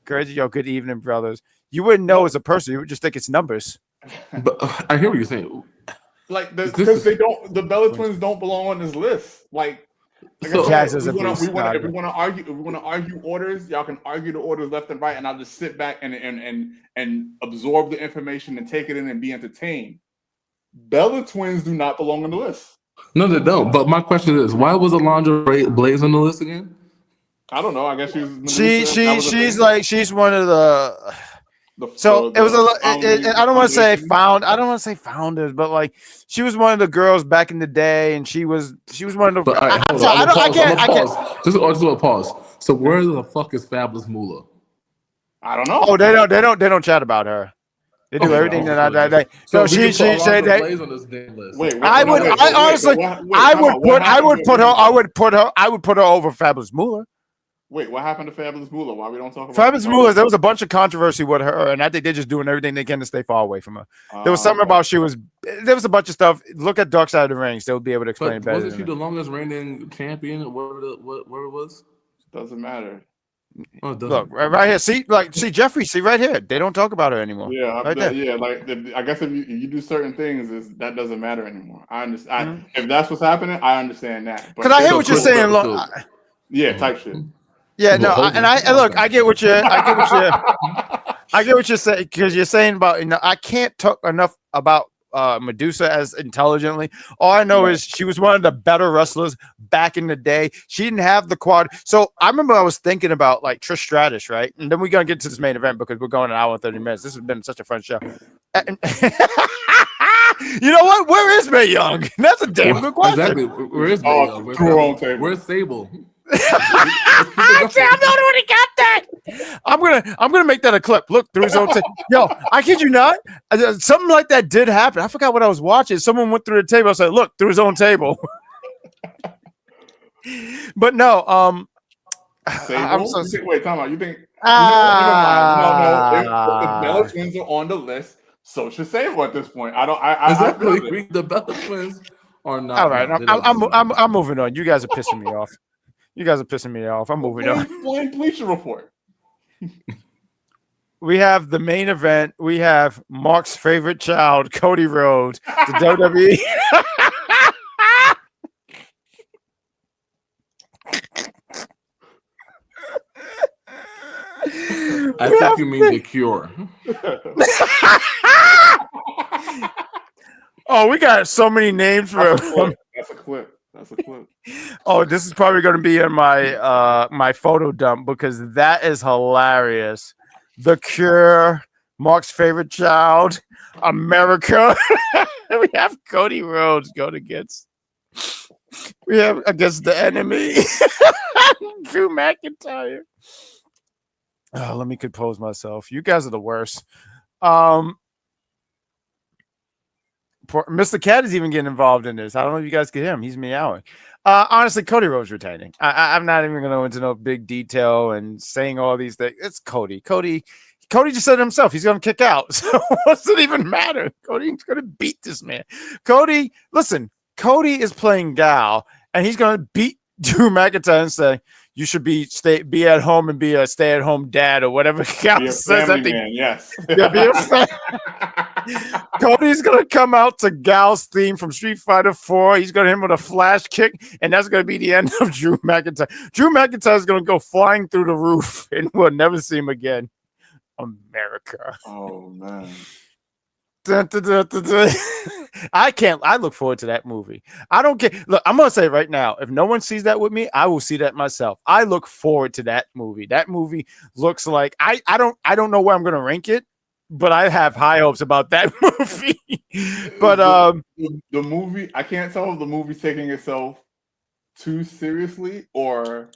Crazy Joe. Good evening, brothers. You wouldn't know it's a person. You would just think it's numbers. But I hear what you're saying. Like because the Bella Twins don't belong on this list. Like, so, Jazz is if we want to argue orders, y'all can argue the orders left and right, and I'll just sit back and absorb the information and take it in and be entertained. Bella Twins do not belong on the list. No, they don't. But my question is, why was Alondra Blaze on the list again? I don't know. I guess she's one of the. It was I don't want to say founders, but like she was one of the girls back in the day, and she was one of the. But, right, I can't. Just a pause. So where the fuck is Fabulous Moolah? I don't know. Oh, they don't chat about her. They do everything that. So she said that. I would put her over Fabulous Moolah. Wait, what happened to Fabulous Moolah? Why we don't talk about Fabulous Moolah? There was a bunch of controversy with her, and I think they're just doing everything they can to stay far away from her. There was something about there was a bunch of stuff. Look at Dark Side of the Rings; they'll be able to explain it better. Wasn't she the longest reigning champion? What it was? Doesn't matter. Oh, it doesn't. Look right here. See Jeffrey. See right here. They don't talk about her anymore. Yeah, right there. Yeah. Like I guess if you do certain things, that doesn't matter anymore. I understand. If that's what's happening, I understand that. Because I hear what you're saying. Yeah, type shit. Yeah, no, I get what you're saying, because you're saying about, you know, I can't talk enough about Medusa as intelligently. All I know is she was one of the better wrestlers back in the day. She didn't have the quad. So I remember I was thinking about like Trish Stratus, right? And then we're gonna get to this main event because we're going an hour and 30 minutes. This has been such a fun show. You know what? Where is Mae Young? That's a damn good question. Exactly. Where is Mae Young? Where's Sable? I'm the only one who got that. I'm gonna make that a clip. Look through his own table. Yo, I kid you not. Something like that did happen. I forgot what I was watching. Someone went through the table. I said, "Look through his own table." But no, I'm so wait, time out. You think? No. If the Bella Twins are on the list, so should Sable at this point. Exactly. The Bella Twins are not. All right, I'm moving on. You guys are pissing me off. I'm moving on. Blame Bleacher Report. We have the main event. We have Mark's favorite child, Cody Rhodes, the WWE. I think you mean the Cure. Oh, we got so many names for him. That's a clip. Oh, this is probably going to be in my my photo dump because that is hilarious. The Cure, Mark's favorite child, America. We have Cody Rhodes going against. We have against the enemy, Drew McIntyre. Oh, let me compose myself. You guys are the worst. Mr. Cat is even getting involved in this. I don't know if you guys can hear him. He's meowing. Honestly, Cody Rhodes retaining. I'm not even going to go into no big detail and saying all these things. It's Cody. Cody just said himself he's going to kick out. So what's it even matter? Cody's going to beat this man. Cody is playing Gal, and he's going to beat Drew McIntyre and say you should be at home and be a stay-at-home dad or whatever Cal says. I think man, yes. yeah, be a Cody's gonna come out to Gal's theme from Street Fighter 4. He's gonna hit him with a flash kick, and that's gonna be the end of Drew McIntyre. Drew McIntyre is gonna go flying through the roof, and we'll never see him again. America. Oh man. Dun, dun, dun, dun, dun. I look forward to that movie. I don't care. Look, I'm gonna say right now, if no one sees that with me, I will see that myself. I look forward to that movie. That movie looks like I don't know where I'm gonna rank it, but I have high hopes about that movie. But the movie, I can't tell if the movie's taking itself too seriously or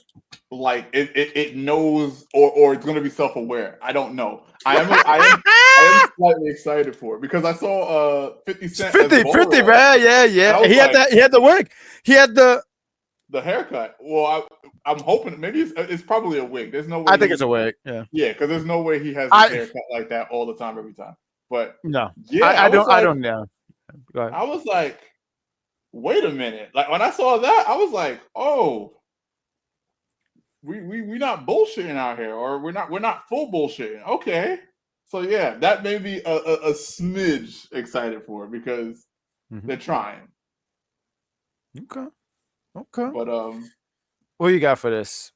like it knows or it's gonna be self-aware. I don't know. I am slightly excited for it because I saw 50 Cent 50, yeah. He had the wig. He had the haircut. Well, I'm hoping maybe it's probably a wig. There's no way. I think it's a wig. Yeah. Yeah, because there's no way he has his haircut like that all the time, every time. But no, yeah, I don't know. Go ahead. I was like, wait a minute. Like when I saw that, I was like, oh, we not bullshitting out here, or we're not full bullshitting. Okay. So yeah, that made me a smidge excited for it because they're trying. Okay. But what you got for this?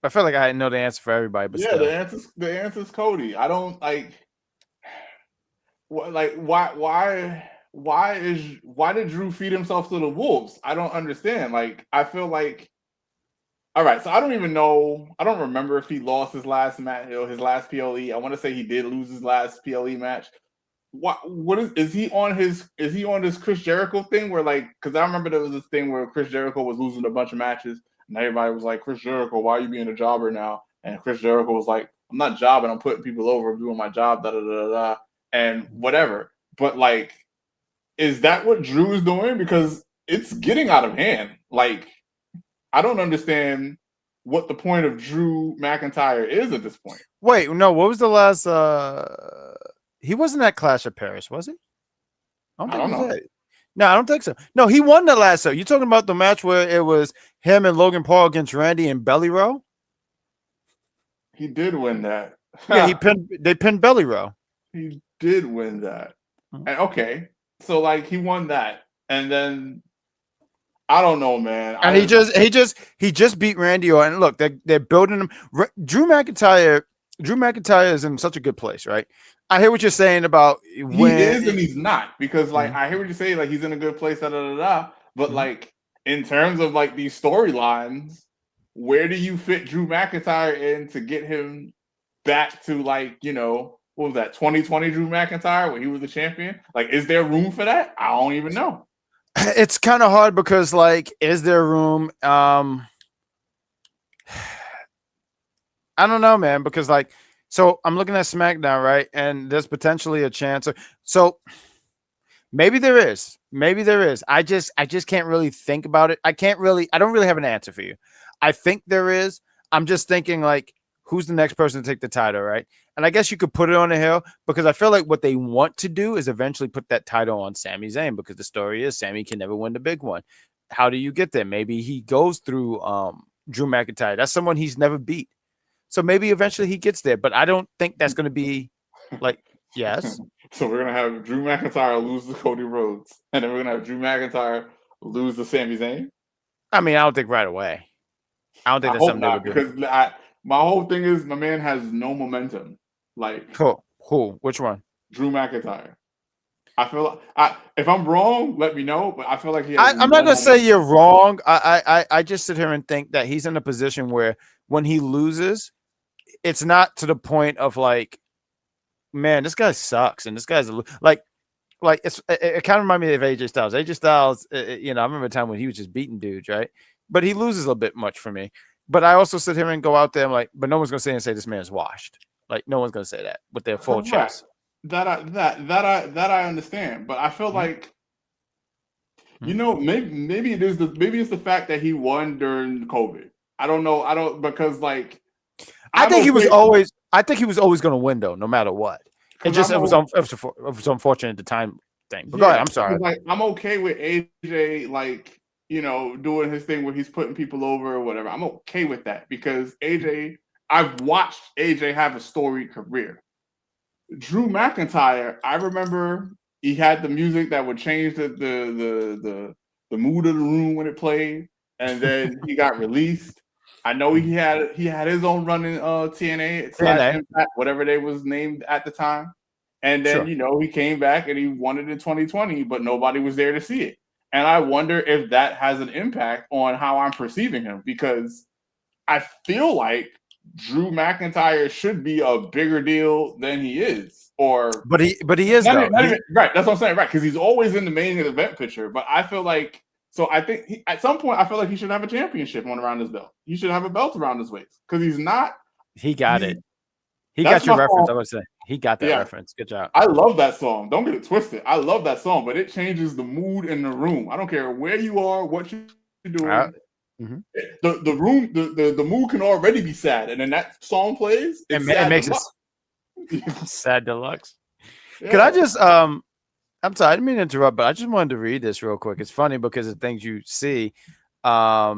I feel like I know the answer for everybody, but yeah, still. the answer's Cody. I don't like why did Drew feed himself to the wolves? I don't understand. Like I feel like all right, so I don't even know. I don't remember if he lost his last match, his last PLE. I want to say he did lose his last PLE match. What is he on this Chris Jericho thing where like because I remember there was this thing where Chris Jericho was losing a bunch of matches and everybody was like, Chris Jericho, why are you being a jobber now? And Chris Jericho was like, I'm not jobbing, I'm putting people over, I'm doing my job, da da da da, and whatever. But like, is that what Drew is doing? Because it's getting out of hand. Like, I don't understand what the point of Drew McIntyre is at this point. Wait, no, what was the last he wasn't at Clash of Paris, was he? I don't know. No, I don't think so. No, he won the last. So you're talking about the match where it was him and Logan Paul against Randy and Belly Row? He did win that. Yeah, they pinned Belly Row. He did win that. And okay. So like he won that. And then I don't know, man. And he just beat Randy Orton. And look, they're building him. Drew McIntyre is in such a good place, right? I hear what you're saying about when he is and he's not, because like I hear what you're saying, like he's in a good place, but like in terms of like these storylines, where do you fit Drew McIntyre in to get him back to like, you know, what was that 2020 Drew McIntyre when he was the champion? Like, is there room for that? I don't even know. It's kind of hard because like, is there room? I don't know, man, because like, so I'm looking at SmackDown, right? And there's potentially a chance. So maybe there is. I just can't really think about it. I don't really have an answer for you. I think there is. I'm just thinking like, who's the next person to take the title, right? And I guess you could put it on the hill because I feel like what they want to do is eventually put that title on Sami Zayn because the story is Sami can never win the big one. How do you get there? Maybe he goes through Drew McIntyre. That's someone he's never beat. So maybe eventually he gets there, but I don't think that's going to be like, yes. So we're going to have Drew McIntyre lose to Cody Rhodes, and then we're going to have Drew McIntyre lose to Sami Zayn? I mean, I don't think right away. I don't think that's something not, they would do. Because my whole thing is my man has no momentum. Like, who? Which one? Drew McIntyre. I feel like if I'm wrong, let me know. But I feel like I'm not gonna say you're wrong. I just sit here and think that he's in a position where when he loses, it's not to the point of like, man, this guy sucks, and this guy's like it kind of reminds me of AJ Styles. AJ Styles, you know, I remember a time when he was just beating dudes, right? But he loses a bit much for me. But I also sit here and go out there, I'm like, but no one's gonna say this man's washed. Like no one's gonna say that with their full chest. That I understand, but I feel like, you know, maybe it's the fact that he won during COVID. I don't know. Because like, I think he was always going to win though, no matter what. It was unfortunate at the time thing. But go ahead. I'm sorry. Like I'm okay with AJ like, doing his thing where he's putting people over or whatever. I'm okay with that because I've watched AJ have a storied career. Drew McIntyre, I remember he had the music that would change the mood of the room when it played, and then he got released. I know he had his own run in TNA / Impact, whatever they was named at the time. And then, he came back and he won it in 2020, but nobody was there to see it. And I wonder if that has an impact on how I'm perceiving him, because I feel like Drew McIntyre should be a bigger deal than he is. But he is, though. Right, that's what I'm saying, right, because he's always in the main event picture. But I feel like, I think at some point, I feel like he should have a championship around his belt. He should have a belt around his waist, because he's not. He got it. He got your reference, I would say. He got that reference. Good job. I love that song. Don't get it twisted. I love that song, but it changes the mood in the room. I don't care where you are, what you're doing. The room, the mood can already be sad, and then that song plays. It makes it sad deluxe. Could I just I'm sorry, I didn't mean to interrupt, but I just wanted to read this real quick. It's funny because of things you see. I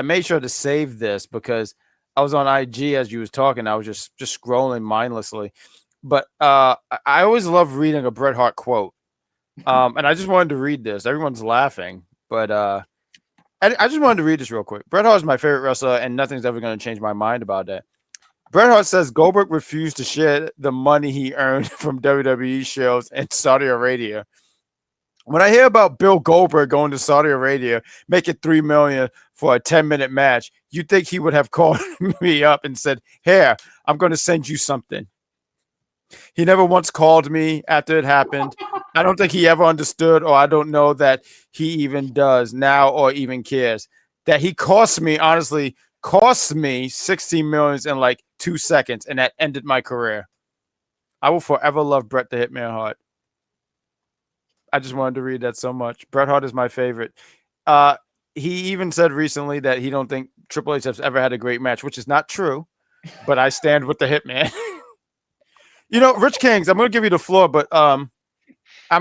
made sure to save this because I was on IG as you was talking. I was just scrolling mindlessly, but I always love reading a Bret Hart quote, and I just wanted to read this. Everyone's laughing, but I just wanted to read this real quick. Bret Hart is my favorite wrestler, and nothing's ever going to change my mind about that. Bret Hart says Goldberg refused to share the money he earned from WWE shows in Saudi Arabia. When I hear about Bill Goldberg going to Saudi Arabia, making $3 million for a 10-minute match, you think he would have called me up and said, "Here, I'm going to send you something." He never once called me after it happened. I don't think he ever understood, or I don't know that he even does now or even cares. That he cost me 16 million in like 2 seconds, and that ended my career. I will forever love Bret the Hitman Hart. I just wanted to read that so much. Bret Hart is my favorite. He even said recently that he don't think Triple H has ever had a great match, which is not true, but I stand with the Hitman. Rich Kings, I'm going to give you the floor, but I'm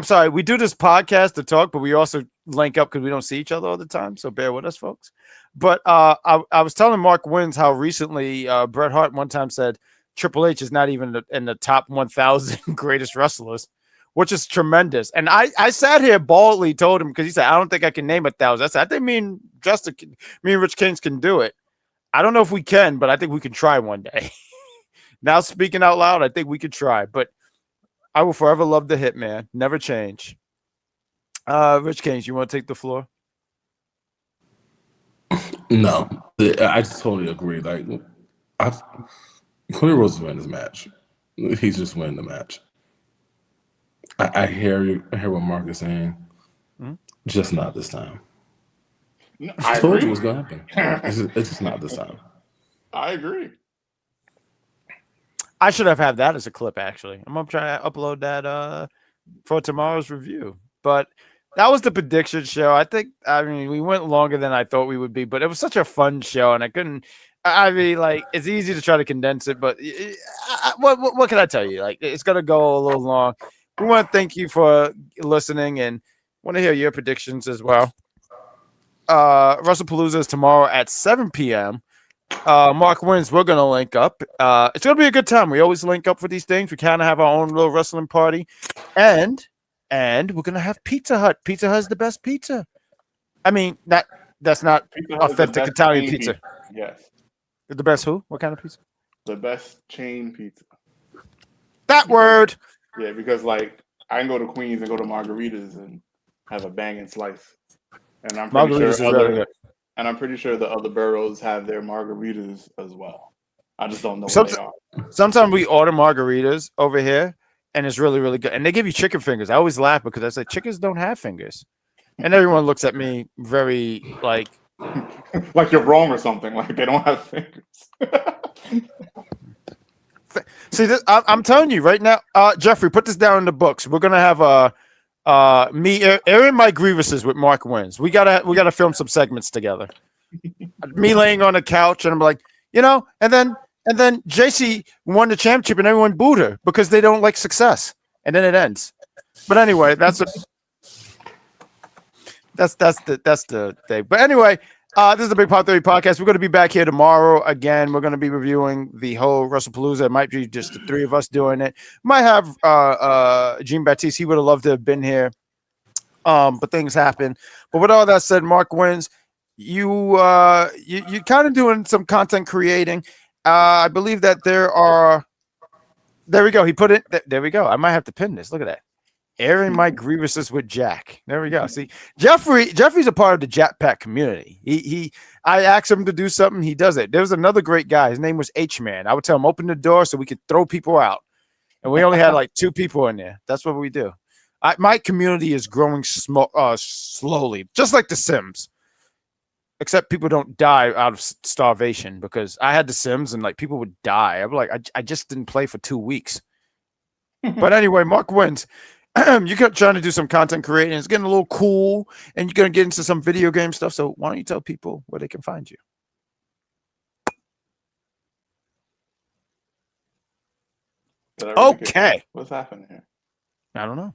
sorry. We do this podcast to talk, but we also link up because we don't see each other all the time, so bear with us, folks. But I was telling Mark Wins how recently Bret Hart one time said Triple H is not even in the top 1,000 greatest wrestlers, which is tremendous. And I sat here boldly told him, because he said, I don't think I can name 1,000. I said, I think me and Rich Kings can do it. I don't know if we can, but I think we can try one day. Now speaking out loud, I think we could try. But I will forever love the Hitman. Never change. Rich Kings, you want to take the floor? No, I just totally agree. Like, Cody Rhodes is winning this match. He's just winning the match. I hear what Mark is saying. Mm-hmm. Just not this time. No, I told you what's going to happen. It's just not this time. I agree. I should have had that as a clip, actually. I'm going to try to upload that for tomorrow's review. But that was the prediction show. We went longer than I thought we would be, but it was such a fun show, and it's easy to try to condense it, but what can I tell you? Like, it's going to go a little long. We want to thank you for listening and want to hear your predictions as well. Wrestlepalooza is tomorrow at 7 p.m. Mark Wins, we're going to link up. It's going to be a good time. We always link up for these things. We kind of have our own little wrestling party. And we're going to have Pizza Hut. Pizza Hut is the best pizza. I mean, that's not authentic Italian pizza. Yes. The best who? What kind of pizza? The best chain pizza. That word. Yeah, because like I can go to Queens and go to Margaritas and have a banging slice. And I'm pretty sure the other boroughs have their margaritas as well. I just don't know what they are. Sometimes we order margaritas over here, and it's really, really good. And they give you chicken fingers. I always laugh because I say chickens don't have fingers. And everyone looks at me very like like you're wrong or something. Like they don't have fingers. See, I'm telling you right now, Jeffrey, put this down in the books. We're gonna have me airing my grievances with Mark Wins. We gotta film some segments together. Me laying on a couch and I'm like, and then JC won the championship and everyone booed her because they don't like success, and then it ends. But anyway, That's the thing. But anyway, this is the Big Pop Theory podcast. We're going to be back here tomorrow again. We're going to be reviewing the whole Wrestlepalooza. It might be just the three of us doing it. Might have Jean Baptiste. He would have loved to have been here. But things happen. But with all that said, Mark wins. You kind of doing some content creating. I believe that there are. There we go. He put it. There we go. I might have to pin this. Look at that. Airing my grievances with Jack. There we go. See, Jeffrey's a part of the Jack Pack community. I asked him to do something, he does it. There was another great guy. His name was H-Man. I would tell him open the door so we could throw people out, and we only had like 2 people in there. That's what we do. My community is growing slowly, just like The Sims. Except people don't die out of starvation, because I had The Sims and like people would die. I'm like, I just didn't play for 2 weeks. But anyway, Mark wins. You're trying to do some content creating. It's getting a little cool, and you're going to get into some video game stuff. So why don't you tell people where they can find you? Okay. What's happening here? I don't know.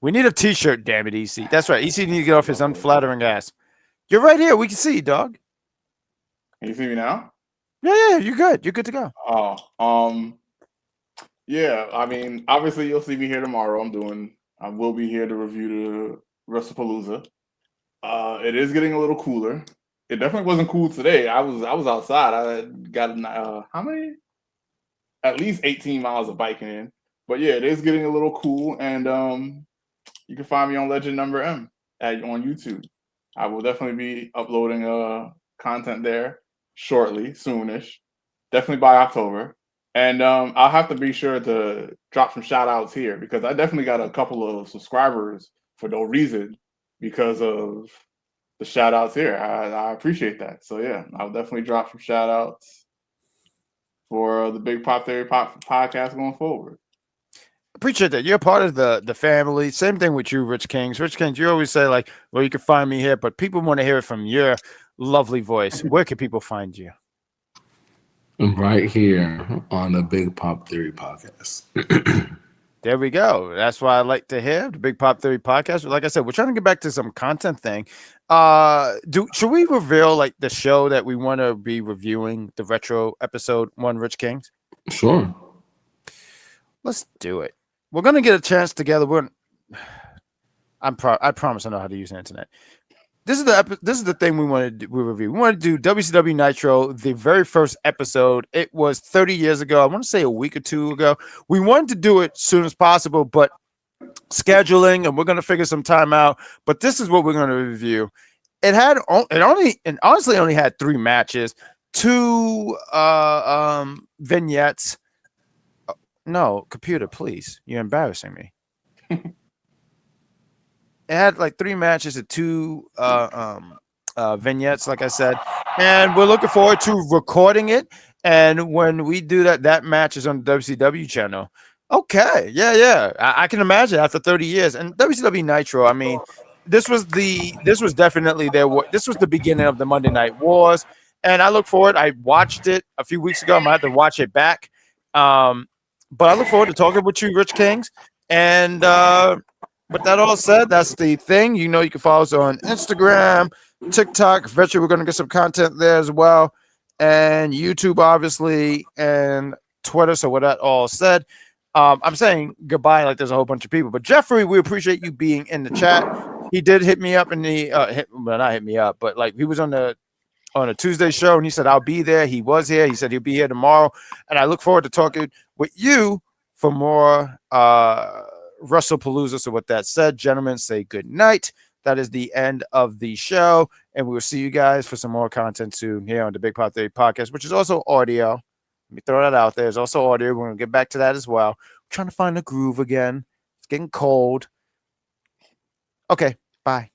We need a T-shirt, damn it, EC. That's right. EC needs to get off his unflattering ass. You're right here. We can see you, dog. Can you see me now? Yeah, you're good. You're good to go. Oh, yeah, I mean, obviously you'll see me here tomorrow. I will be here to review the Wrestlepalooza. It is getting a little cooler. It definitely wasn't cool today. I was outside. I got how many? At least 18 miles of biking in. But yeah, it is getting a little cool, and you can find me on Legend Number M on YouTube. I will definitely be uploading content there shortly, soonish. Definitely by October. And I'll have to be sure to drop some shout outs here, because I definitely got a couple of subscribers for no reason because of the shout outs here. I appreciate that. So yeah, I'll definitely drop some shout outs for the Big Pop Theory podcast going forward. Appreciate that. You're part of the family. Same thing with you, Rich Kings. Rich Kings, you always say like, well, you can find me here, but people want to hear it from your lovely voice. Where can people find you? Right here on the Big Pop Theory podcast. There we go. That's why I like to hear the Big Pop Theory podcast. Like I said, we're trying to get back to some content thing. Should we reveal like the show that we want to be reviewing, the retro episode 1, Rich Kings? Sure. Let's do it. We're gonna get a chance together. I promise I know how to use the internet. This is the thing we want to review. We want to do WCW Nitro, the very first episode. It was 30 years ago. I want to say a week or 2 ago. We wanted to do it as soon as possible, but scheduling, and we're going to figure some time out. But this is what we're going to review. It honestly only had 3 matches, 2 vignettes. No, computer, please. You're embarrassing me. It had like 3 matches and 2 vignettes, like I said, and we're looking forward to recording it. And when we do that match is on the WCW channel. Okay, yeah, I can imagine after 30 years. And WCW Nitro, I mean, this was definitely this was the beginning of the Monday Night Wars, and I look forward. I watched it a few weeks ago. I might have to watch it back, but I look forward to talking with you, Rich Kings, and. But that all said, that's the thing. You know, you can follow us on Instagram, TikTok. Eventually, we're going to get some content there as well. And YouTube, obviously, and Twitter. So with that all said, I'm saying goodbye like there's a whole bunch of people. But Jeffrey, we appreciate you being in the chat. He did hit me up in the not hit me up, but like he was on a Tuesday show, and he said, I'll be there. He was here. He said he'll be here tomorrow. And I look forward to talking with you for more Wrestlepalooza. So with that said, gentlemen, say good night. That is the end of the show, and we will see you guys for some more content soon here on the Big Pop Theory podcast, which is also audio. Let me throw that out there. There's also audio. We're going to get back to that as well. We're trying to find a groove again. It's getting cold. Okay, bye.